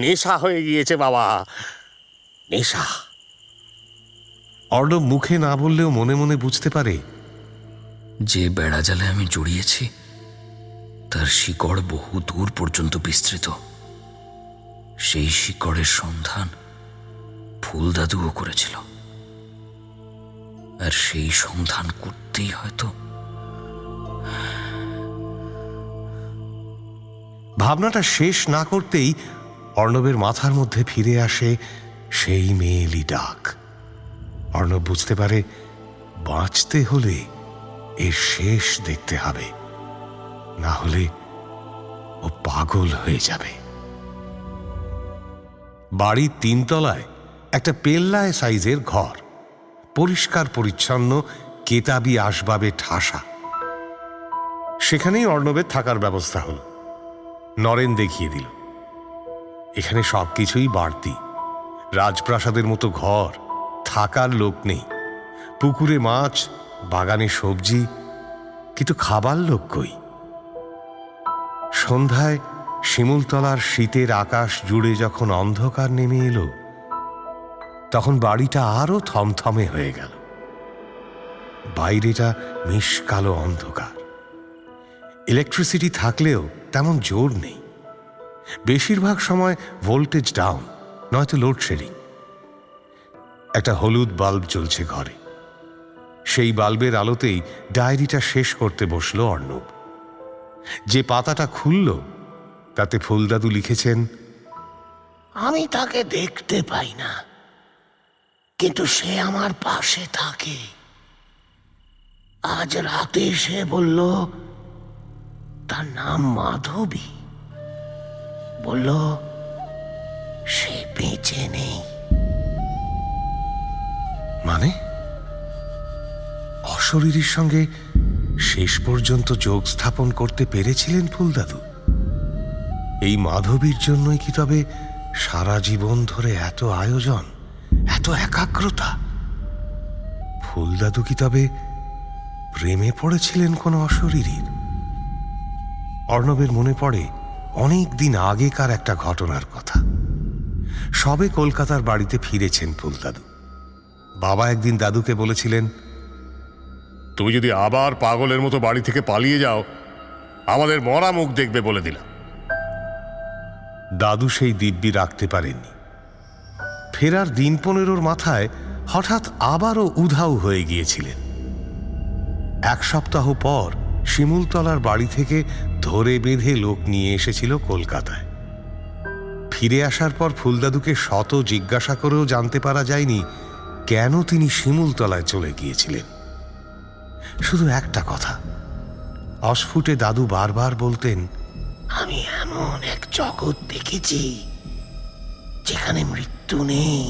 নেশা হয়ে গিয়েছে বাবা, নেশা। অর্ণব মুখে না বললেও মনে মনে বুঝতে পারে, যে বেড়াজালে আমি জড়িয়েছি তার শিকড় বহু দূর পর্যন্ত বিস্তৃত। সেই শিকড়ের সন্ধান ফুলদাদুও করেছিল, আর সেই সন্ধান করতেই হয়তো। ভাবনাটা শেষ না করতেই অর্ণবের মাথার মধ্যে ফিরে আসে সেই মেয়েলি ডাক। অর্ণব বুঝতে পারে, বাঁচতে হলে এর শেষ দেখতে হবে, না হলে ও পাগল হয়ে যাবে। বাড়ির 3 তলায় একটা পেল্লায় সাইজের ঘর, পরিষ্কার পরিচ্ছন্ন, কেতাবি আসবাবে ঠাসা। সেখানেই অর্ণবের থাকার ব্যবস্থা হল। নরেন দেখিয়ে দিল, এখানে সবকিছুই বাড়তি। রাজপ্রাসাদের মতো ঘর, থাকার লোক নেই। পুকুরে মাছ, বাগানে সবজি, কিন্তু খাবার লোক কই। সন্ধ্যায় শিমুলতলার শীতের আকাশ জুড়ে যখন অন্ধকার নেমে এলো, তখন বাড়িটা আরো থমথমে হয়ে গেল। বাইরেটা মিশকালো অন্ধকার। ইলেকট্রিসিটি থাকলেও তেমন জোর নেই। বেশিরভাগ সময় ভোল্টেজ ডাউন, নয়তো লোডশেডিং। একটা হলুদ বাল্ব জ্বলছে ঘরে। সেই বাল্বের আলোতেই ডায়েরিটা শেষ করতে বসলো অর্ণব। যে পাতাটা খুলল তাতে ফুলদাদু লিখেছেন, আমি তাকে দেখতে পাই না, কিন্তু সে আমার পাশে থাকে। আজ রাতে সে বলল তার নাম মাধবী। বলল সে বেঁচে নেই। মানে অশরীরীর সঙ্গে শেষ পর্যন্ত যোগ স্থাপন করতে পেরেছিলেন ফুলদাদু? এই মাধবীর জন্যই কি তবে সারা জীবন ধরে এত আয়োজন, এত একাগ্রতা? ফুলদাদু কি তবে প্রেমে পড়েছিলেন কোনো অশরীরীর? অর্ণবের মনে পড়ে অনেক দিন আগেকার একটা ঘটনার কথা। সবে কলকাতার বাড়িতে ফিরেছেন ফুলদাদু। বাবা একদিন দাদুকে বলেছিলেন, তুমি যদি আবার পাগলের মতো বাড়ি থেকে পালিয়ে যাও, আমাদের মরা মুখ দেখবে বলে দিলাম। দাদু সেই দিব্যি রাখতে পারেননি। ফেরার দিন 15 মাথায় হঠাৎ আবারও উধাও হয়ে গিয়েছিলেন। 1 সপ্তাহ পর শিমুলতলার বাড়ি থেকে ধরে বেঁধে লোক নিয়ে এসেছিল কলকাতায়। ফিরে আসার পর ফুলদাদুকে শত জিজ্ঞাসা করেও জানতে পারা যায়নি কেন তিনি শিমুলতলায় চলে গিয়েছিলেন। শুধু একটা কথা, অস্ফুটে দাদু বারবার বলতেন, আমি এমন এক জগৎ দেখেছি যেখানে মৃত্যু নেই।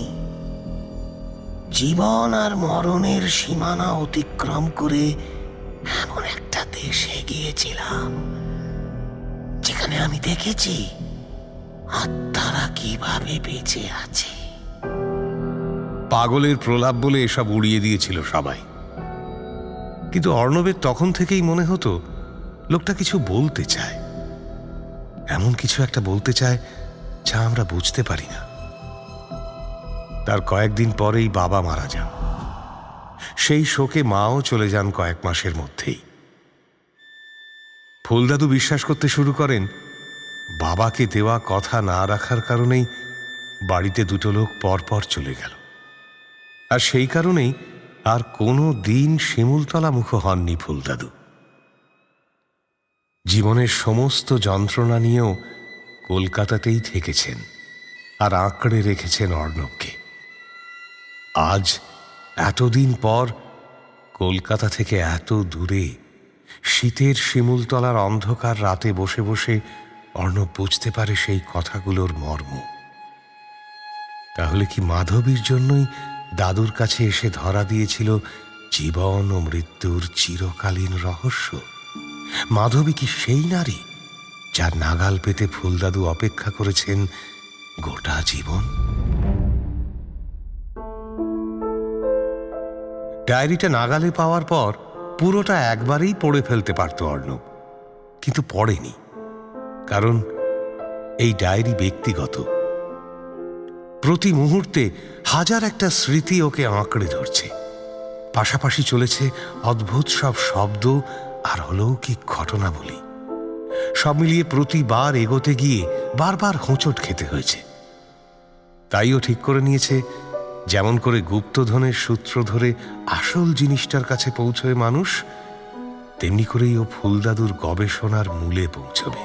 জীবন আর মরণের সীমানা অতিক্রম করে এমন একটা দেশে গিয়েছিলাম যেখানে আমি দেখেছি আত্মারা কিভাবে বেঁচে আছে। পাগলের প্রলাপ বলে এসব উড়িয়ে দিয়েছিল সবাই। কিন্তু অর্ণবের তখন থেকেই মনে হতো লোকটা কিছু বলতে চায়, এমন কিছু একটা বলতে চায় যা আমরা বুঝতে পারি না। তার কয়েকদিন পরেই বাবা মারা যান। সেই শোকে মাও চলে যান কয়েক মাসের মধ্যেই। ফুলদাদু বিশ্বাস করতে শুরু করেন বাবাকে দেওয়া কথা না রাখার কারণেই বাড়িতে 2 লোক পরপর চলে গেল। আর সেই কারণেই আর কোনো দিন শিমুলতলা মুখ হননি ফুলদাদু। জীবনের সমস্ত যন্ত্রণা নিয়েও কলকাতাতেই থেকেছেন আর আঁকড়ে রেখেছেন অর্ণবকে। আজ এতদিন পর কলকাতা থেকে এত দূরে শীতের শিমুলতলার অন্ধকার রাতে বসে বসে অর্ণব বুঝতে পারে সেই কথাগুলোর মর্ম। তাহলে কি মাধবীর জন্যই দাদুর কাছে এসে ধরা দিয়েছিল জীবন ও মৃত্যুর চিরকালীন রহস্য? মাধবী কি সেই নারী যার নাগাল পেতে ফুলদাদু অপেক্ষা করেছেন গোটা জীবন? ডায়েরিটা নাগালে পাওয়ার পর পুরোটা একবারেই পড়ে ফেলতে পারত অর্ণব, কিন্তু পড়েনি। কারণ এই ডায়েরি ব্যক্তিগত। প্রতি মুহূর্তে হাজার একটা স্মৃতি ওকে আঁকড়ে ধরছে। পাশাপাশি চলেছে অদ্ভুত সব শব্দ আর অলৌকিক ঘটনাবলী। সব মিলিয়ে প্রতিবার এগোতে গিয়ে বারবার হোঁচট খেতে হয়েছে। তাইও ঠিক করে নিয়েছে যেমন করে গুপ্তধনের সূত্র ধরে আসল জিনিসটার কাছে পৌঁছয় মানুষ, তেমনি করেই ও ফুলদাদুর গবেষণার মূলে পৌঁছবে।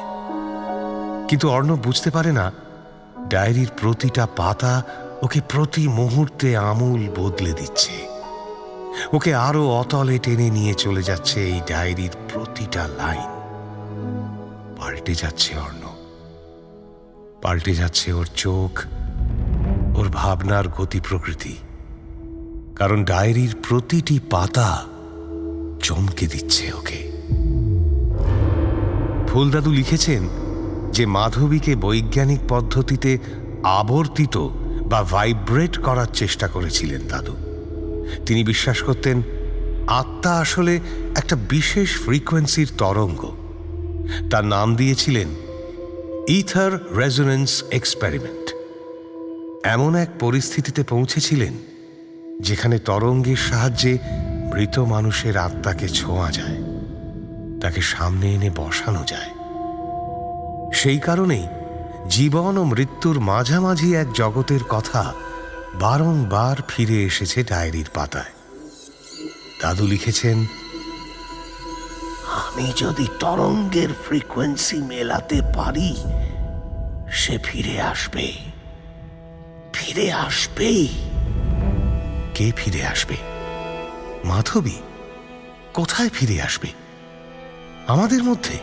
কিন্তু অর্ণব বুঝতে পারে না ডায়েরির প্রতিটা পাতা ওকে প্রতি মুহূর্তে আমূল বদলে দিচ্ছে। ওকে আরো অতলে টেনে নিয়ে চলে যাচ্ছে এই ডায়েরির প্রতিটা লাইন। পাল্টে যাচ্ছে অর্ণব, পাল্টে যাচ্ছে ওর চোখ, ওর ভাবনার গতি প্রকৃতি। কারণ ডায়েরির প্রতিটি পাতা চমকে দিচ্ছে ওকে। ফুলদাদু লিখেছেন যে মাধবীকে বৈজ্ঞানিক পদ্ধতিতে আবর্তিত বা ভাইব্রেট করার চেষ্টা করেছিলেন দাদু। তিনি বিশ্বাস করতেন আত্মা আসলে একটা বিশেষ ফ্রিকোয়েন্সির তরঙ্গ। তার নাম দিয়েছিলেন ইথার রেজোনেন্স এক্সপেরিমেন্ট। এমন এক পরিস্থিতিতে পৌঁছেছিলেন যেখানে তরঙ্গের সাহায্যে মৃত মানুষের আত্মাকে ছোঁয়া যায়, তাকে সামনে এনে বসানো যায়। সেই কারণেই জীবন ও মৃত্যুর মাঝামাঝি এক জগতের কথা বারংবার ফিরে এসেছে ডায়েরির পাতায়। দাদু লিখেছেন, আমি যদি তরঙ্গের ফ্রিকোয়েন্সি মেলাতে পারি, সে ফিরে আসবে, ফিরে আসবেই। কে ফিরে আসবে? মাধবী কোথায় ফিরে আসবে? আমাদের মধ্যে,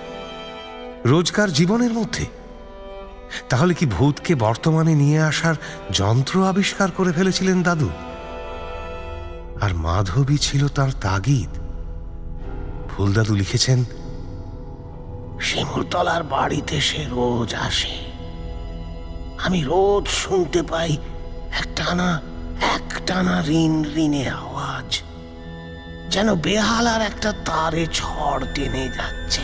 রোজকার জীবনের মধ্যে? তাহলে কি ভূতকে বর্তমানে নিয়ে আসার যন্ত্র আবিষ্কার করে ফেলেছিলেন দাদু? আর মাধবী ছিল তার তাগিদ। ফুলদাদু লিখেছেন, শিমুলতলার বাড়িতে সে রোজ আসে। আমি রোজ শুনতে পাই একটানা রিন রিনে আওয়াজ। যেন বেহালার একটা তারে ঝড় টেনে যাচ্ছে।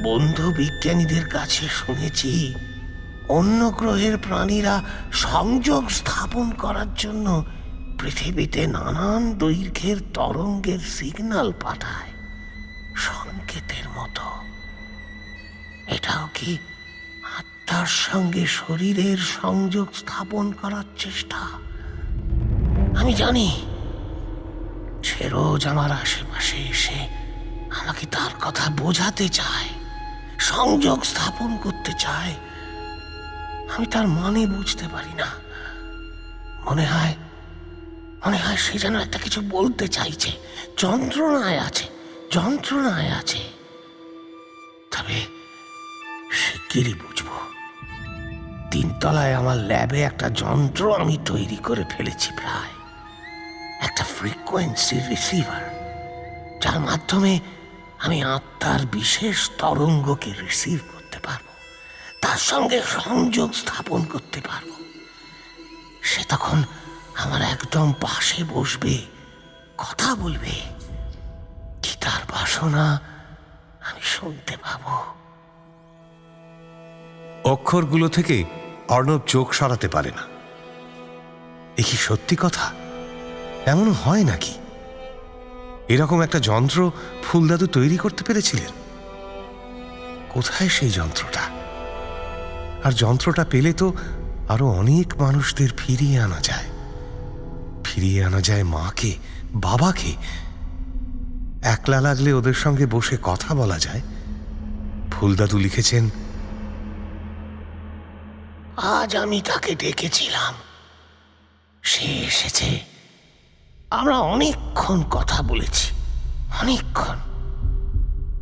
বন্ধু বিজ্ঞানীদের কাছে শুনেছি অন্য গ্রহের প্রাণীরা সংযোগ স্থাপন করার জন্য পৃথিবীতে নানান দৈর্ঘ্যের তরঙ্গের সিগন্যাল পাঠায়, সংকেতের মতো। এটাও কি আত্মার সঙ্গে শরীরের সংযোগ স্থাপন করার চেষ্টা? আমি জানি সে রোজ আমার আশেপাশে এসে আমাকে তার কথা বোঝাতে চায়, সংযোগ স্থাপন করতে চায়। আমি তার মানে বুঝতে পারি না। মনে হয় সে যেন একটা কিছু বলতে চাইছে, যন্ত্রণায় আছে। তবে শিগগিরই বুঝবো। 3 তলায় আমার ল্যাবে একটা যন্ত্র আমি তৈরি করে ফেলেছি, প্রায় একটা ফ্রিকোয়েন্সি রিসিভার, যার মাধ্যমে আমি আত্মার বিশেষ তরঙ্গকে রিসিভ করতে পারবো, তার সঙ্গে সংযোগ স্থাপন করতে পারবো। সে তখন আমার একদম পাশে বসবে, কথা বলবে, কি তার বাসনা আমি শুনতে পাবো। অক্ষরগুলো থেকে অর্ণব চোখ সরাতে পারে না। এ কি সত্যি কথা? এমন হয় নাকি? এরকম একটা যন্ত্র ফুলদাদু তৈরি করতে পেরেছিলেন? কোথায় সেই যন্ত্রটা? আর যন্ত্রটা পেলে তো আরো অনেক মানুষদের ফিরিয়ে আনা যায় মাকে, বাবাকে। একলা লাগলে ওদের সঙ্গে বসে কথা বলা যায়। ফুলদাদু লিখেছেন, আজ আমি তাকে ডেকেছিলাম, সে এসেছে। আমরা অনেকক্ষণ কথা বলেছি, অনেকক্ষণ।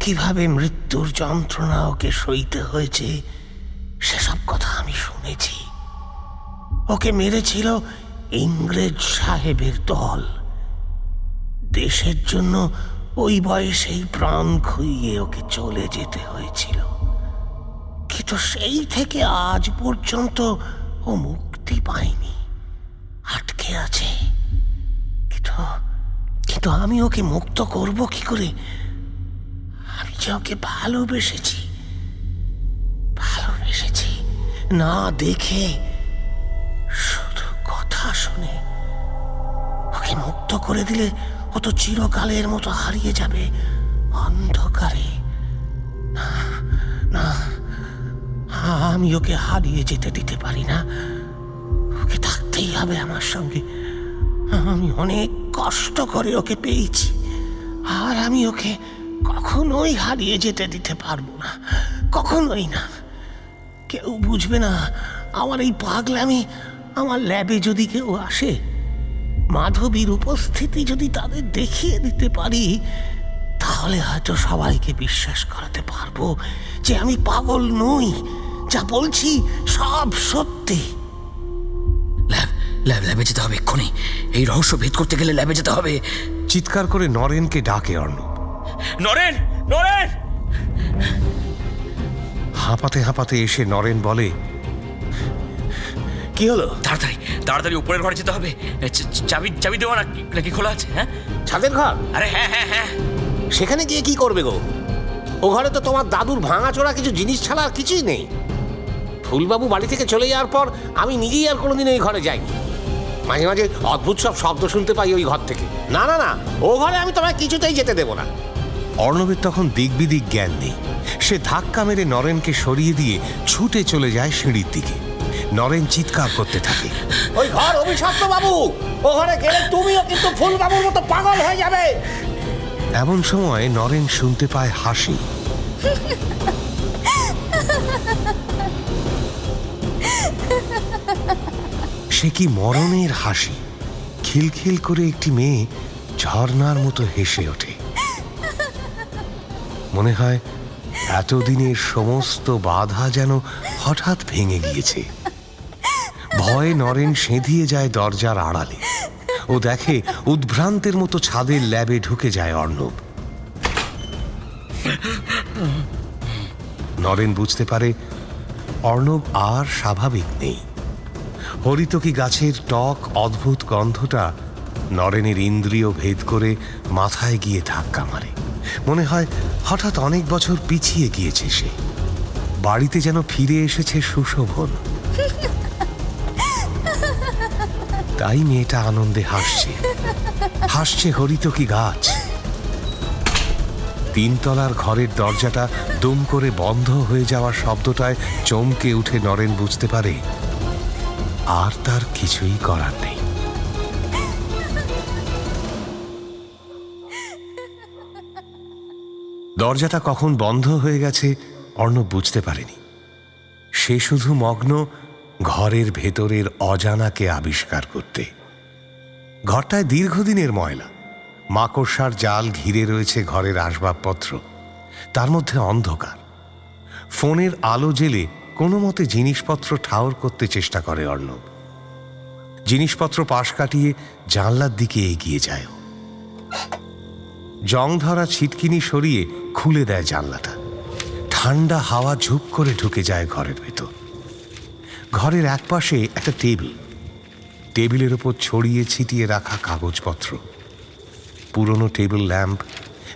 কিভাবে মৃত্যুর যন্ত্রণা ওকে সইতে হয়েছে সেসব কথা আমি শুনেছি। ওকে মেরেছিল ইংরেজ সাহেবের দল। দেশের জন্য ওই বয়সেই প্রাণ খুইয়ে ওকে চলে যেতে হয়েছিল। কিন্তু সেই থেকে আজ পর্যন্ত ও মুক্তি পায়নি, আটকে আছে। কিন্তু আমি ওকে মুক্ত করব কি করে? আমি যে ওকে ভালোবেসেছি, না দেখে, শুধু কথা শুনে। ওকে মুক্ত করে দিলে ও তো চিরকালের মতো হারিয়ে যাবে অন্ধকারে। না, আমি ওকে হারিয়ে যেতে দিতে পারি না। ওকে থাকতেই হবে আমার সঙ্গে। আমি অনেক কষ্ট করে ওকে পেয়েছি, আর আমি ওকে কখনোই হারিয়ে যেতে দিতে পারবো না, কখনোই না। কেউ বুঝবে না আমার এই পাগলামি। আমার ল্যাবে যদি কেউ আসে, মাধবীর উপস্থিতি যদি তাদের দেখিয়ে দিতে পারি, তাহলে হয়তো সবাইকে বিশ্বাস করাতে পারবো যে আমি পাগল নই, যা বলছি সব সত্যি। ল্যাবে যেতে হবে এক্ষুনি। এই রহস্য ভেদ করতে গেলে ল্যাবে যেতে হবে। চিৎকার করে নরেনকে ডাকে অর্ণব। নরেন! হাঁপাতে এসে নরেন বলে, কি হলো? তাড়াতাড়ি উপরের ঘরে যেতে হবে। চাবি দেওয়া নাকি খোলা আছে? হ্যাঁ, ছাদের ঘর? আরে হ্যাঁ। সেখানে গিয়ে কি করবে গো? ও ঘরে তো তোমার দাদুর ভাঙাচোরা কিছু জিনিস ছাড়া আর কিছুই নেই। ফুলবাবু বাড়ি থেকে চলে যাওয়ার পর আমি নিজেই আর কোনোদিন ওই ঘরে যাইনি। মাঝে মাঝে অদ্ভুত সব শব্দ শুনতে পাই ওই ঘর থেকে। না, ও ঘরে আমি তোমায় কিছুতেই যেতে দেবো না। অর্ণবের তখন দিকবিদিক জ্ঞান নেই। সে ধাক্কা মেরে নরেনকে সরিয়ে দিয়ে ছুটে চলে যায় সিঁড়ির দিকে। নরেন চিৎকার করতে থাকে, ওই ঘর অভিশপ্ত বাবু, ও ঘরে গেলে তুমিও কিন্তু ফুলবাবুর মতো পাগল হয়ে যাবে। এমন সময় নরেন শুনতে পায় হাসি। সে কি মরণের হাসি! খিলখিল করে একটি মেয়ে ঝর্ণার মতো হেসে ওঠে। মনে হয় এতদিনের সমস্ত বাধা যেন হঠাৎ ভেঙে গিয়েছে। ভয়ে নরেন সেঁধিয়ে যায় দরজার আড়ালে। ও দেখে উদ্ভ্রান্তের মতো ছাদের ল্যাবে ঢুকে যায় অর্ণব। নরেন বুঝতে পারে অর্ণব আর স্বাভাবিক নেই। হরিতকি গাছের টক অদ্ভুত গন্ধটা নরেনের ইন্দ্রিয় ভেদ করে মাথায় গিয়ে ধাক্কা মারে। মনে হয় হঠাৎ অনেক বছর পিছিয়ে গিয়েছে সে, বাড়িতে যেন ফিরে এসেছে সুশোভন। তাই মেয়েটা আনন্দে হাসছে, হাসছে হরিতকি গাছ। তিনতলার ঘরের দরজাটা দুম করে বন্ধ হয়ে যাওয়ার শব্দটায় চমকে উঠে নরেন বুঝতে পারে আর তার কিছুই করার নেই। দরজাটা কখন বন্ধ হয়ে গেছে অর্ণব বুঝতে পারেনি। সে শুধু মগ্ন ঘরের ভেতরের অজানাকে আবিষ্কার করতে। ঘরটায় দীর্ঘদিনের ময়লা, মাকড়সার জাল ঘিরে রয়েছে ঘরের আসবাবপত্র, তার মধ্যে অন্ধকার। ফোনের আলো জেলে কোনো মতে জিনিসপত্র ঠাউর করতে চেষ্টা করে অর্ণব। জিনিসপত্র পাশ কাটিয়ে জানলার দিকে এগিয়ে যায়। জং ধরা ছিটকিনি সরিয়ে খুলে দেয় জানলাটা। ঠান্ডা হাওয়া ঝুপ করে ঢুকে যায় ঘরের ভেতর। ঘরের একপাশে একটা টেবিল, টেবিলের ওপর ছড়িয়ে ছিটিয়ে রাখা কাগজপত্র, পুরনো টেবিল ল্যাম্প,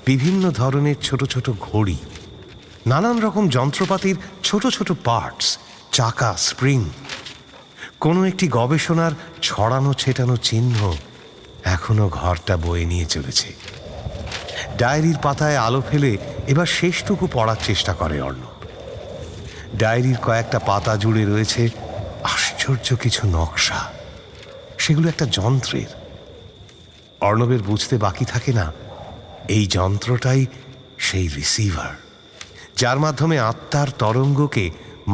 বিভিন্ন ধরনের ছোট ছোট ঘড়ি, নানান রকম যন্ত্রপাতির ছোট ছোট পার্টস, চাকা, স্প্রিং। কোনো একটি গবেষণার ছড়ানো ছেটানো চিহ্ন এখনো ঘরটা বয়ে নিয়ে চলেছে। ডায়েরির পাতায় আলো ফেলে এবার শেষটুকু পড়ার চেষ্টা করে অর্ণব। ডায়েরির কয়েকটা পাতা জুড়ে রয়েছে আশ্চর্য কিছু নকশা, সেগুলো একটা যন্ত্রের। অর্ণবের বুঝতে বাকি থাকে না এই যন্ত্রটাই সেই রিসিভার, যার মাধ্যমে আত্মার তরঙ্গকে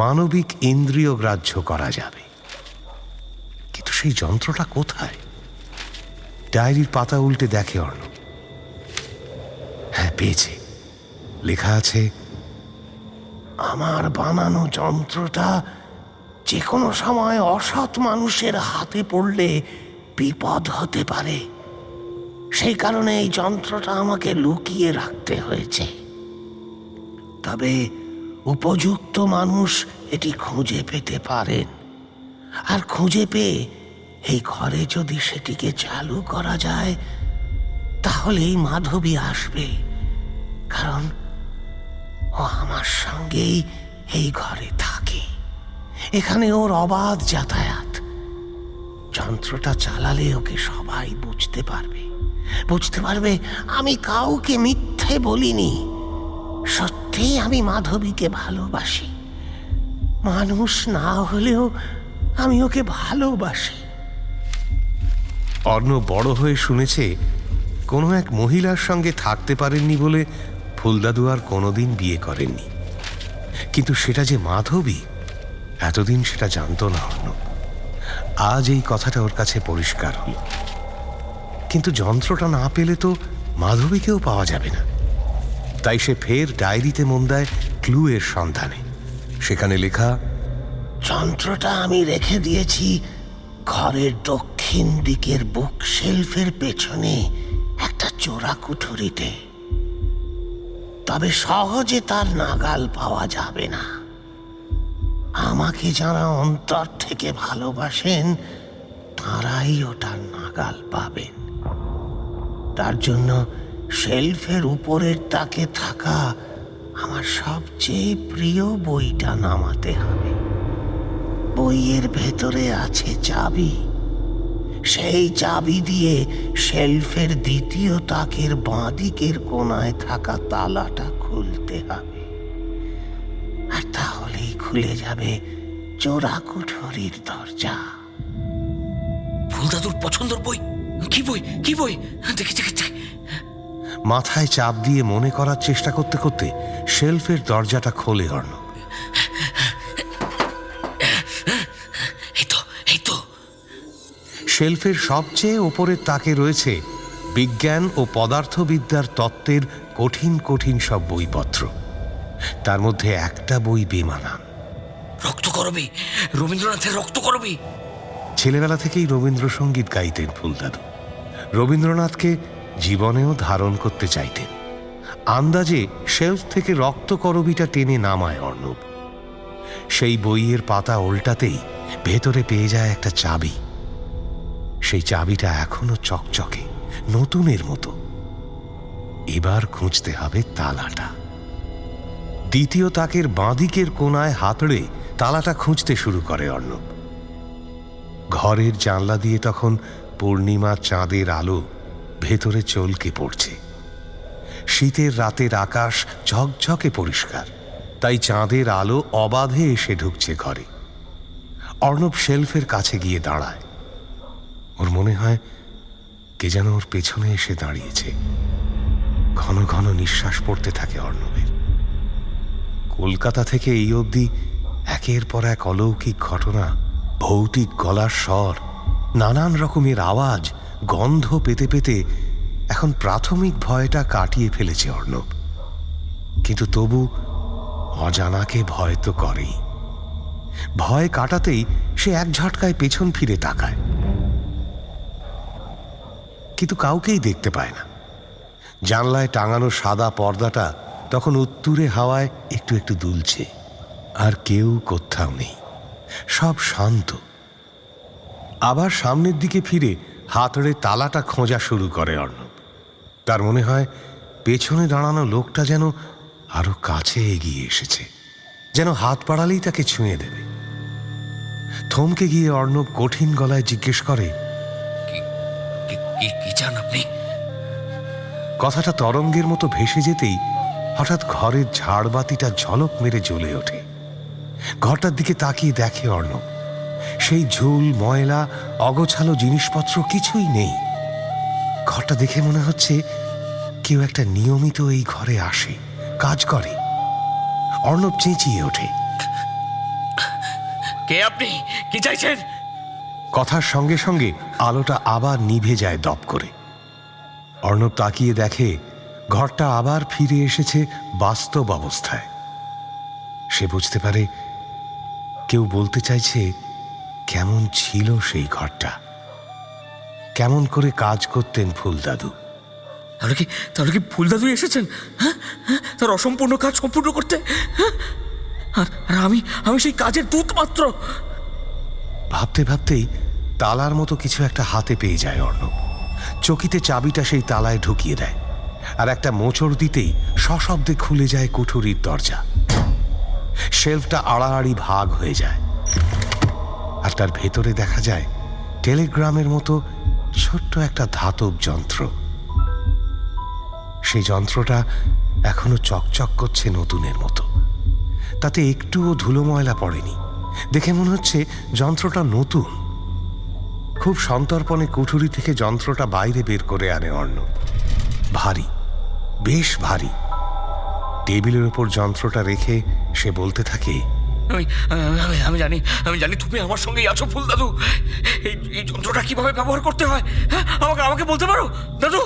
মানবিক ইন্দ্রিয় গ্রাহ্য করা যাবে। কিন্তু সেই যন্ত্রটা কোথায়? ডায়েরির পাতা উল্টে দেখে অর্ণব। হ্যাঁ, পেয়েছে। লেখা আছে, আমার বানানো যন্ত্রটা যে কোনো সময় অসৎ মানুষের হাতে পড়লে বিপদ হতে পারে, সেই কারণে এই যন্ত্রটা আমাকে লুকিয়ে রাখতে হয়েছে। তবে উপযুক্ত মানুষ এটি খুঁজে পেতে পারেন, আর খুঁজে পেয়ে এই ঘরে যদি সেটিকে চালু করা যায় তাহলেই মাধবী আসবে, কারণ ও আমার সঙ্গেই এই ঘরে থাকে। এখানে ওর অবাধ যাতায়াত। যন্ত্রটা চালালে ওকে সবাই বুঝতে পারবে আমি কাউকে মিথ্যে বলিনি। সত্যিই আমি মাধবীকে ভালোবাসি। মানুষ না হলেও আমি ওকে ভালোবাসি। অর্ণব বড় হয়ে শুনেছে কোনো এক মহিলার সঙ্গে থাকতে পারেননি বলে ফুলদাদু আর কোনোদিন বিয়ে করেননি। কিন্তু সেটা যে মাধবী, এতদিন সেটা জানতো না অর্ণব। আজ এই কথাটা ওর কাছে পরিষ্কার হল। কিন্তু যন্ত্রটা না পেলে তো মাধবীকেও পাওয়া যাবে না। তাই সে ফের ডায়েরিতে মন দেয় ক্লু এর সন্ধানে। সেখানে লেখা, যন্ত্রটা আমি রেখে দিয়েছি ঘরের দক্ষিণ দিকের বুক শেলফের পেছনে একটা চোরা কুঠুরিতে। তবে সহজে তার নাগাল পাওয়া যাবে না। আমাকে যারা অন্তর থেকে ভালোবাসেন তারাই ওটার নাগাল পাবেন। তার জন্য শেলফের উপরের তাকে থাকা আমার সবচেয়ে প্রিয় বইটা নামাতে হবে। বইয়ের ভেতরে আছে চাবি। সেই চাবি দিয়ে শেলফের দ্বিতীয় তাকের বাঁ দিকের কোণায় থাকা তালাটা খুলতে হবে, আর তাহলেই খুলে যাবে চোরা কুঠুরির দরজা। ফুলদাদুর পছন্দের বই? কি বই? কি বই? দেখি দেখি দেখি। মাথায় চাপ দিয়ে মনে করার চেষ্টা করতে করতে শেলফের দরজাটা খোলে অর্ণব। এই তো। শেলফের সবচেয়ে ওপরের তাকে রয়েছে বিজ্ঞান ও পদার্থবিদ্যার তত্ত্বের কঠিন কঠিন সব বইপত্র। তার মধ্যে একটা বই বেমানান। রক্তকরবী, রবীন্দ্রনাথের রক্তকরবী। ছেলেবেলা থেকেই রবীন্দ্রসঙ্গীত গাইতেন ফুলদাদু। রবীন্দ্রনাথকে জীবনেও ধারণ করতে চাইতেন। আন্দাজে শেলফ থেকে রক্তকরবীটা টেনে নামায় অর্ণব। সেই বইয়ের পাতা উল্টাতেই ভেতরে পেয়ে যায় একটা চাবি। সেই চাবিটা এখনো চকচকে নতুনের মতো। এবার খুঁজতে হবে তালাটা। দ্বিতীয় তাকের বাঁদিকের কোণায় হাতড়ে তালাটা খুঁজতে শুরু করে অর্ণব। ঘরের জানলা দিয়ে তখন পূর্ণিমা চাঁদের আলো ভেতরে চলকে পড়ছে। শীতের রাতের আকাশ ঝকঝকে পরিষ্কার, তাই চাঁদের আলো অবাধে এসে ঢুকছে ঘরে। অর্ণব শেলফের কাছে গিয়ে দাঁড়ায়। ওর মনে হয় কে যেন ওর পেছনে এসে দাঁড়িয়েছে। ঘন ঘন নিঃশ্বাস পড়তে থাকে অর্ণবের। কলকাতা থেকে এই অবধি একের পর এক অলৌকিক ঘটনা, ভৌতিক গলার স্বর, নানান রকমের আওয়াজ, গন্ধ পেতে পেতে এখন প্রাথমিক ভয়টা কাটিয়ে ফেলেছে অর্ণব। কিন্তু তবু অজানাকে ভয় তো করেই। ভয় কাটাতেই সে এক ঝটকায় পেছন ফিরে তাকায়, কিন্তু কাউকেই দেখতে পায় না। জানলায় টাঙানো সাদা পর্দাটা তখন উত্তুরে হাওয়ায় একটু একটু দুলছে, আর কেউ কোথাও নেই, সব শান্ত। আবার সামনের দিকে ফিরে হাতড়ে তালাটা খোঁজা শুরু করে অর্ণব। তার মনে হয় পেছনে দাঁড়ানো লোকটা যেন আরো কাছে এগিয়ে এসেছে, যেন হাত বাড়ালেই তাকে ছুঁয়ে দেবে। থমকে গিয়ে অর্ণব কঠিন গলায় জিজ্ঞেস করে, কি চান আপনি? কথাটা তরঙ্গের মতো ভেসে যেতেই হঠাৎ ঘরের ঝাড়বাতিটা ঝলক মেরে জ্বলে ওঠে। ঘরটার দিকে তাকিয়ে দেখে অর্ণব, সেই ঝুল, ময়লা, অগোছালো জিনিসপত্র কিছুই নেই। ঘরটা দেখে মনে হচ্ছে কেউ একটা নিয়মিত এই ঘরে আসে, কাজ করে। অর্ণব চেঁচিয়ে ওঠে, কে আপনি? কি চাইছেন? কথার সঙ্গে সঙ্গে আলোটা আবার নিভে যায় দপ করে। অর্ণব তাকিয়ে দেখে ঘরটা আবার ফিরে এসেছে বাস্তব অবস্থায়। সে বুঝতে পারে কেউ বলতে চাইছে কেমন ছিল সেই ঘরটা, কেমন করে কাজ করতেন ফুলদাদু। তাহলে কি ফুলদাদু এসেছেন? হ্যাঁ, তার অসম্পূর্ণ কাজ সম্পূর্ণ করতে। হ্যাঁ, আর আমি সেই কাজের দূত মাত্র। ভাবতে ভাবতেই তালার মতো কিছু একটা হাতে পেয়ে যায় অর্ণব। চকিতে চাবিটা সেই তালায় ঢুকিয়ে দেয়, আর একটা মোচড় দিতেই সশব্দে খুলে যায় কুঠুরির দরজা। শেলফটা আড়াআড়ি ভাগ হয়ে যায়, আর তার ভেতরে দেখা যায় টেলিগ্রামের মতো ছোট্ট একটা ধাতব যন্ত্র। সেই যন্ত্রটা এখনো চকচক করছে নতুনের মতো, তাতে একটুও ধুলো ময়লা পড়েনি। দেখে মনে হচ্ছে যন্ত্রটা নতুন। খুব সন্তর্পণে কুঠুরি থেকে যন্ত্রটা বাইরে বের করে আনে অর্ণব। ভারী, বেশ ভারী। টেবিলের ওপর যন্ত্রটা রেখে সে বলতে থাকে, আমি জানি তুমি আমার সঙ্গেই আছো ফুলদাদু। এই যন্ত্রটা কিভাবে ব্যবহার করতে হয়, হ্যাঁ, আমাকে বলতে পারো দাদু?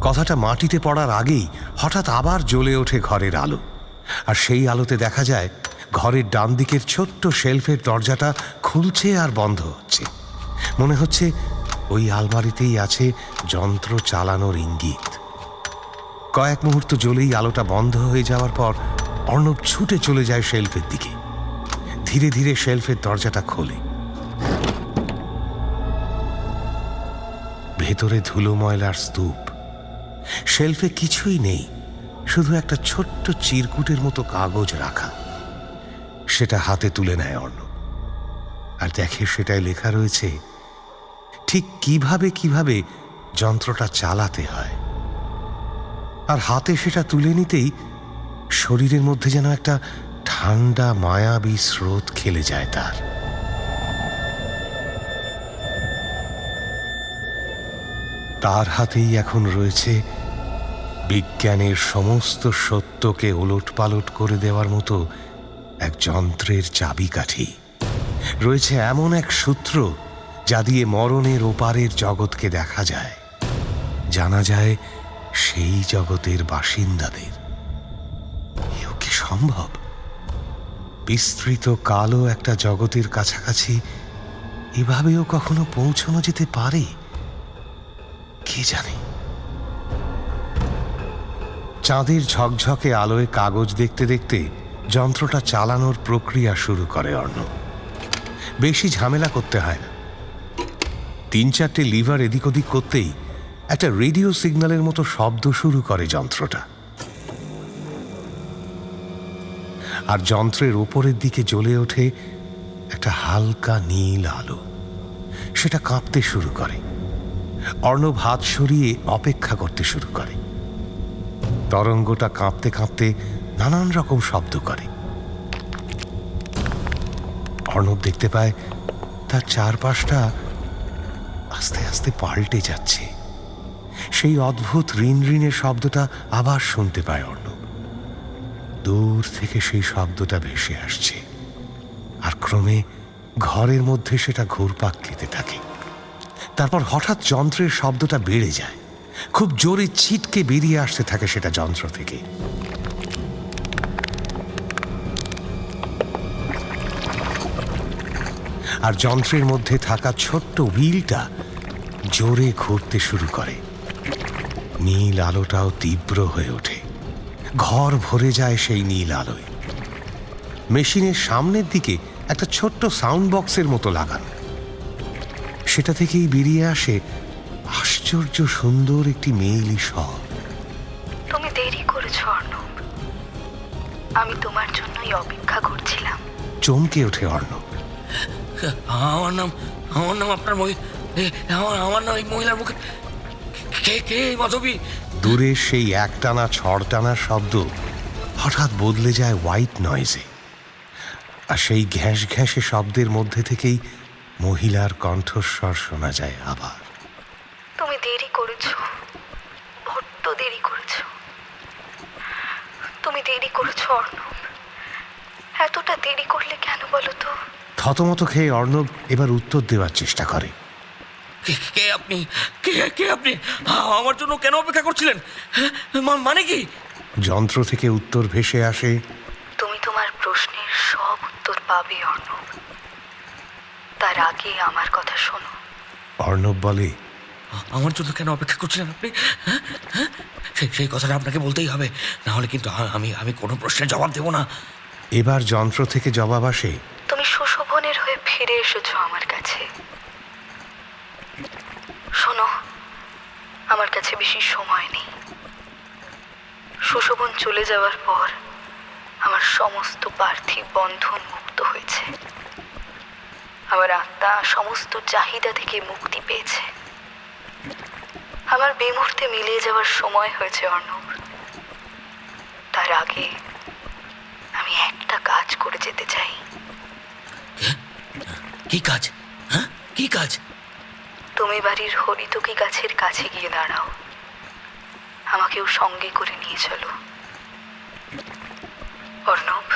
কথাটা মাটিতে পড়ার আগেই হঠাৎ আবার জ্বলে ওঠে ঘরের আলো, আর সেই আলোতে দেখা যায় ঘরের ডান দিকের ছোট্ট শেলফের দরজাটা খুলছে আর বন্ধ হচ্ছে। মনে হচ্ছে ওই আলমারিতেই আছে যন্ত্র চালানোর ইঙ্গিত। কয়েক মুহূর্ত জ্বলেই আলোটা বন্ধ হয়ে যাওয়ার পর অর্ণব ছুটে চলে যায় শেলফের দিকে। ধীরে ধীরে শেলফের দরজাটা খোলে। ভেতরে ধুলো ময়লার স্তূপ। শেলফে কিছুই নেই, শুধু একটা ছোট্ট চিরকুটের মতো কাগজ রাখা। সেটা হাতে তুলে নেয় অর্ণব, আর দেখে সেটাই লেখা রয়েছে ঠিক কিভাবে কিভাবে যন্ত্রটা চালাতে হয়। আর হাতে সেটা তুলে নিতেই শরীরের মধ্যে যেন একটা ঠান্ডা মায়াবী স্রোত খেলে যায় তার। তার হাতেই এখন রয়েছে বিজ্ঞানের সমস্ত সত্যকে ওলটপালট করে দেওয়ার মতো এক যন্ত্রের চাবিকাঠি। রয়েছে এমন এক সূত্র যা দিয়ে মরণের ওপারের জগৎকে দেখা যায়, জানা যায় সেই জগতের বাসিন্দাদের। এও কি সম্ভব? বিস্তৃত কালো একটা জগতের কাছাকাছি এভাবেও কখনো পৌঁছানো যেতে পারে? কে জানে। চাঁদের ঝকঝকে আলোয় কাগজ দেখতে দেখতে যন্ত্রটা চালানোর প্রক্রিয়া শুরু করে অর্ণব। বেশি ঝামেলা করতে হয় না। 3-4টে লিভার এদিক ওদিক করতেই একটা রেডিও সিগন্যালের মতো শব্দ শুরু করে যন্ত্রটা। আর যন্ত্রের ওপরের দিকে জ্বলে ওঠে একটা হালকা নীল আলো। সেটা কাঁপতে শুরু করে। অর্ণব হাত সরিয়ে অপেক্ষা করতে শুরু করে। তরঙ্গটা কাঁপতে কাঁপতে নানান রকম শব্দ করে। অর্ণব দেখতে পায় তার চারপাশটা আস্তে আস্তে পাল্টে যাচ্ছে। সেই অদ্ভুত রিন রিনের শব্দটা আবার শুনতে পায় অর্ণব। দূর থেকে সেই শব্দটা ভেসে আসছে, আর ক্রমে ঘরের মধ্যে সেটা ঘুরপাক খেতে থাকে। তারপর হঠাৎ যন্ত্রের শব্দটা বেড়ে যায়, খুব জোরে ছিটকে বেরিয়ে আসতে থাকে সেটা যন্ত্র থেকে। আর যন্ত্রের মধ্যে থাকা ছোট্ট হুইলটা জোরে ঘুরতে শুরু করে। নীল আলোটাও তীব্র হয়ে ওঠে, ঘর ভরে যায় সেই নীল আলোয়। মেশিনের সামনের দিকে একটা ছোট্ট সাউন্ড বক্সের মতো লাগানো, সেটা থেকেই বেরিয়ে আসে আশ্চর্য সুন্দর একটি মেয়েলি স্বর। তুমি দেরি করেছো অর্ণব, আমি তোমার জন্যই অপেক্ষা করছিলাম। চমকে ওঠে অর্ণব। আমার নাম আপনার আমার নাম এই মহিলার মুখে। কে এই মাধবী? দূরে সেই একটানা ছড়টানা শব্দ হঠাৎ বদলে যায় হোয়াইট নয়েজে। আর সেই ঘ্যাস ঘ্যাসে শব্দের মধ্যে থেকেই মহিলার কণ্ঠস্বর শোনা যায় আবার। তুমি দেরি করেছো, বড্ড দেরি করেছো। তুমি দেরি করেছো অর্ণব, এতটা দেরি করলে কেন বলো তো? থতমত খেয়ে অর্ণব এবার উত্তর দেওয়ার চেষ্টা করে। কে আপনি? কে আপনি? আমার জন্য কেন অপেক্ষা করছিলেন? মানে কি? যন্ত্র থেকে উত্তর ভেসে আসে, তুমি তোমার প্রশ্নের সব উত্তর পাবে অর্ণব, তার আগে আমার কথা শোনো। অর্ণব বলে, আমার জন্য কেন অপেক্ষা করছিলেন আপনি? সেই কথাটা আপনাকে বলতেই হবে, না হলে কিন্তু আমি কোনো প্রশ্নের জবাব দেব না। এবার যন্ত্র থেকে জবাব আসে, তুমি সুশোভনের হয়ে ফিরে এসেছো আমার কাছে। শোনো, আমার কাছে বেশি সময় নেই। সুশোভন চলে যাওয়ার পর আমার সমস্ত পার্থিব বন্ধন মুক্ত হয়েছে। আমার আত্মা সমস্ত চাহিদা থেকে মুক্তি পেয়েছে। আমার বিমূর্তে মিলিয়ে যাওয়ার সময় হয়েছে অর্ণব। তার আগে আমি একটা কাজ করে যেতে চাই। কি কাজ? কি কাজ? তুমি বাড়ির হরিতকি গাছের কাছে গিয়ে দাঁড়াও, আমাকেও সঙ্গে করে নিয়ে চলো অর্ণব।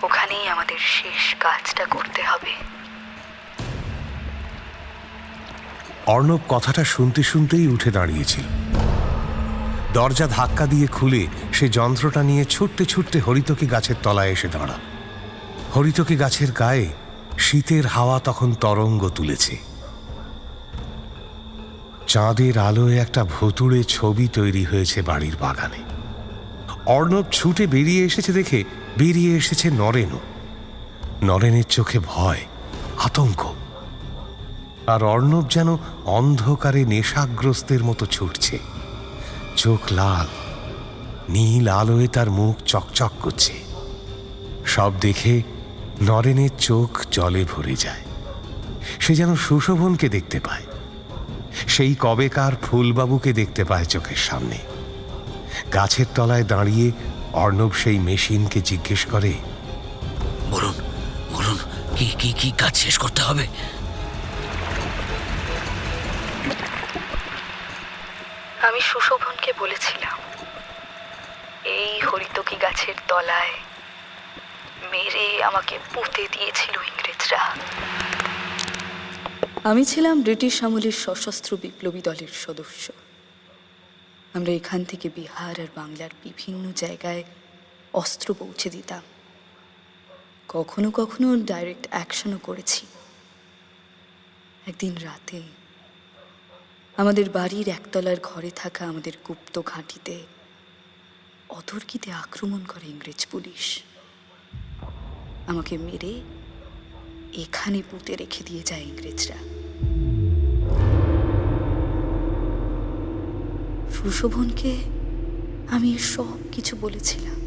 ওখানেই আমাদের শেষ কাজটা করতে হবে। অর্ণব কথাটা শুনতে শুনতেই উঠে দাঁড়িয়েছিল। দরজা ধাক্কা দিয়ে খুলে সে যন্ত্রটা নিয়ে ছুটতে ছুটতে হরিতকি গাছের তলায় এসে দাঁড়া। হরিতকি গাছের গায়ে শীতের হাওয়া তখন তরঙ্গ তুলেছে। চাঁদের আলোয় একটা ভুতুড়ে ছবি তৈরি হয়েছে বাড়ির বাগানে। অর্ণব ছুটে বেরিয়ে এসেছে দেখে বেরিয়ে এসেছে নরেনও। নরেনের চোখে ভয়, আতঙ্ক। আর অর্ণব যেন অন্ধকারে নেশাগ্রস্তের মতো ছুটছে। চোখ লাল, নীল আলোয় তার মুখ চকচক করছে। সব দেখে নরেনের চোখ জলে ভরে যায়। সে যেন সুশোভনকে দেখতে পায়, সেই কবেকার ফুলবাবুকে দেখতে পায় চোখের সামনে। গাছের তলায় দাঁড়িয়ে অর্ণব সেই মেশিনকে জিজ্ঞেস করে, বলুন বলুন, কি কাজ শেষ করতে হবে? আমি সুশোভনকে বলেছিলাম, এই হরিতকি গাছের তলায় মেরে আমাকে পুঁতে দিয়েছিল ইংরেজরা। আমি ছিলাম ব্রিটিশ আমলের সশস্ত্র বিপ্লবী দলের সদস্য। আমরা এখান থেকে বিহার আর বাংলার বিভিন্ন জায়গায় অস্ত্র পৌঁছে দিতাম। কখনো কখনো ডাইরেক্ট অ্যাকশনও করেছি। একদিন রাতে আমাদের বাড়ির একতলার ঘরে থাকা আমাদের গুপ্ত ঘাঁটিতে অতর্কিতে আক্রমণ করে ইংরেজ পুলিশ। আমাকে মেরে এখানে পুঁতে রেখে দিয়ে যায় ইংরেজরা। সুশোভনকে আমি সব কিছু বলেছিলাম,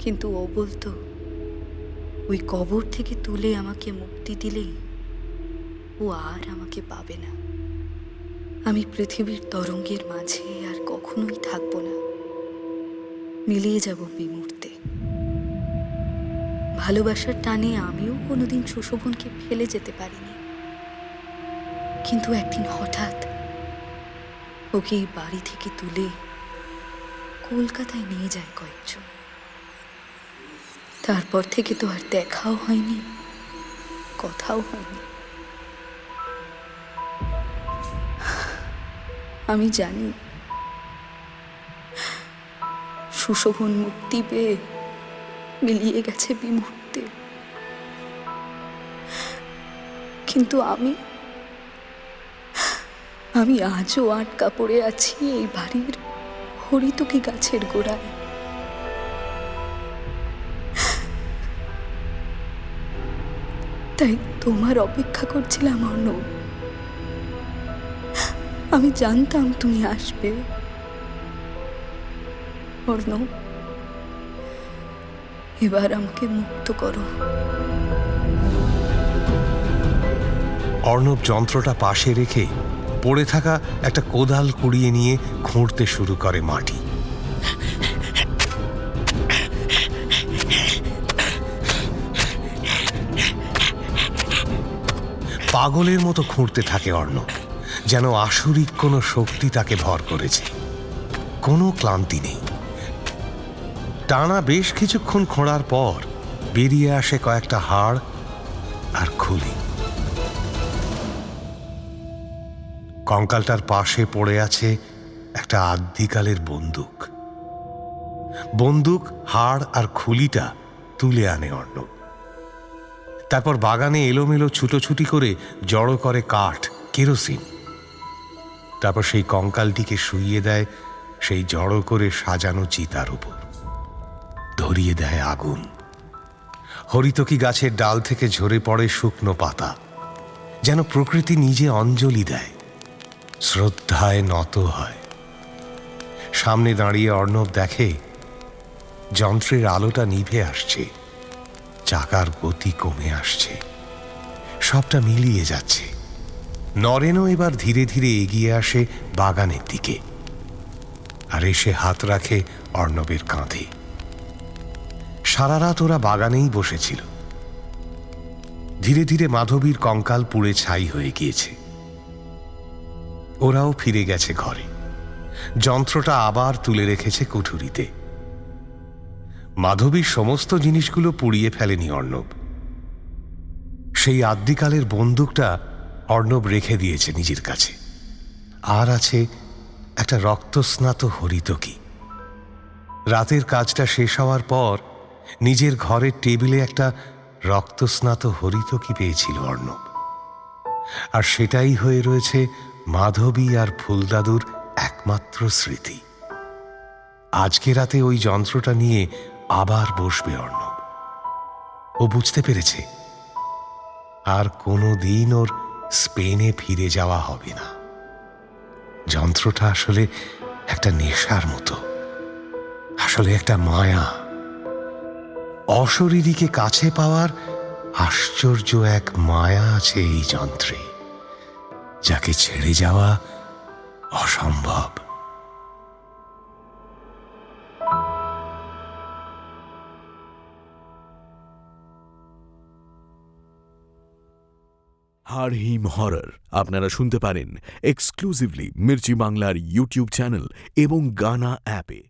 কিন্তু ও বলতো ওই কবর থেকে তুলে আমাকে মুক্তি দিলেই ও আর আমাকে পাবে না। আমি পৃথিবীর তরঙ্গের মাঝে আর কখনোই থাকবো না, মিলিয়ে যাব বিমূর্তে। ভালোবাসার টানে আমিও কোনোদিন সুশোভনকে ফেলে যেতে পারিনি, কিন্তু একদিন হঠাৎ ওকে এই বাড়ি থেকে তুলে কলকাতায় নিয়ে যায় কয়েকজন। তারপর থেকে তো আর দেখাও হয়নি, কথাও হয়নি। আমি জানি সুশোভন মুক্তি পেয়ে মিলিয়ে গেছে বিমূর্তে, কিন্তু আমি আজও আটকা পড়ে আছি এই বাড়ির হরিতকি গাছের গোড়ায়। তাই তোমার অপেক্ষা করছিলাম অর্ণব। আমি জানতাম তুমি আসবে অর্ণব। এবার আমাকে মুক্ত করো। অর্ণব যন্ত্রটা পাশে রেখে পড়ে থাকা একটা কোদাল কুড়িয়ে নিয়ে খুঁড়তে শুরু করে মাটি। পাগলের মতো খুঁড়তে থাকে অর্ণব, যেন আসুরিক কোনো শক্তি তাকে ভর করেছে। কোনো ক্লান্তি নেই। টানা বেশ কিছুক্ষণ খোঁড়ার পর বেরিয়ে আসে কয়েকটা হাড় আর খুলি। কঙ্কালটার পাশে পড়ে আছে একটা আদ্যিকালের বন্দুক। বন্দুক, হাড় আর খুলিটা তুলে আনে অর্ণব। তারপর বাগানে এলোমেলো ছুটোছুটি করে জড়ো করে কাঠ, কেরোসিন। তারপর সেই কঙ্কালটিকে শুইয়ে দেয় সেই জড়ো করে সাজানো চিতার উপর। ধরিয়ে দেয় আগুন। হরিতকি গাছের ডাল থেকে ঝরে পড়ে শুকনো পাতা, যেন প্রকৃতি নিজে অঞ্জলি দেয়, শ্রদ্ধায় নত হয়। সামনে দাঁড়িয়ে অর্ণব দেখে যন্ত্রের আলোটা নিভে আসছে, চাকার গতি কমে আসছে, সবটা মিলিয়ে যাচ্ছে। নরেনও এবার ধীরে ধীরে এগিয়ে আসে বাগানের দিকে, আর এসে হাত রাখে অর্ণবের কাঁধে। সারা রাত ওরা বাগানেই বসেছিল। ধীরে ধীরে মাধবীর কঙ্কাল পুড়ে ছাই হয়ে গিয়েছে। ওরাও ফিরে গেছে ঘরে। যন্ত্রটা আবার তুলে রেখেছে কুঠুরিতে। মাধবীর সমস্ত জিনিসগুলো পুড়িয়ে ফেলেনি অর্ণব। সেই আদ্যিকালের বন্দুকটা অর্ণব রেখে দিয়েছে নিজের কাছে। আর আছে একটা রক্তস্নাত হরিতকি। রাতের কাজটা শেষ হওয়ার পর নিজের ঘরের টেবিলে একটা রক্তস্নাত হরিতকি পেয়েছিল অর্ণব। আর সেটাই হয়ে রয়েছে মাধবী আর ফুলদাদুর একমাত্র স্মৃতি। আজকে রাতে ওই যন্ত্রটা নিয়ে আবার বসবে অর্ণব। ও বুঝতে পেরেছে আর কোনো দিন ওর স্পেনে ফিরে যাওয়া হবে না। যন্ত্রটা আসলে একটা নেশার মতো, আসলে একটা মায়া। অশরীরীকে কাছে পাওয়ার আশ্চর্য এক মায়া আছে এই যন্ত্রে, যাকে ছেড়ে যাওয়া অসম্ভব। হাড় হিম হরর আপনারা শুনতে পারেন এক্সক্লুসিভলি মির্চি বাংলার ইউটিউব চ্যানেল এবং গানা অ্যাপে।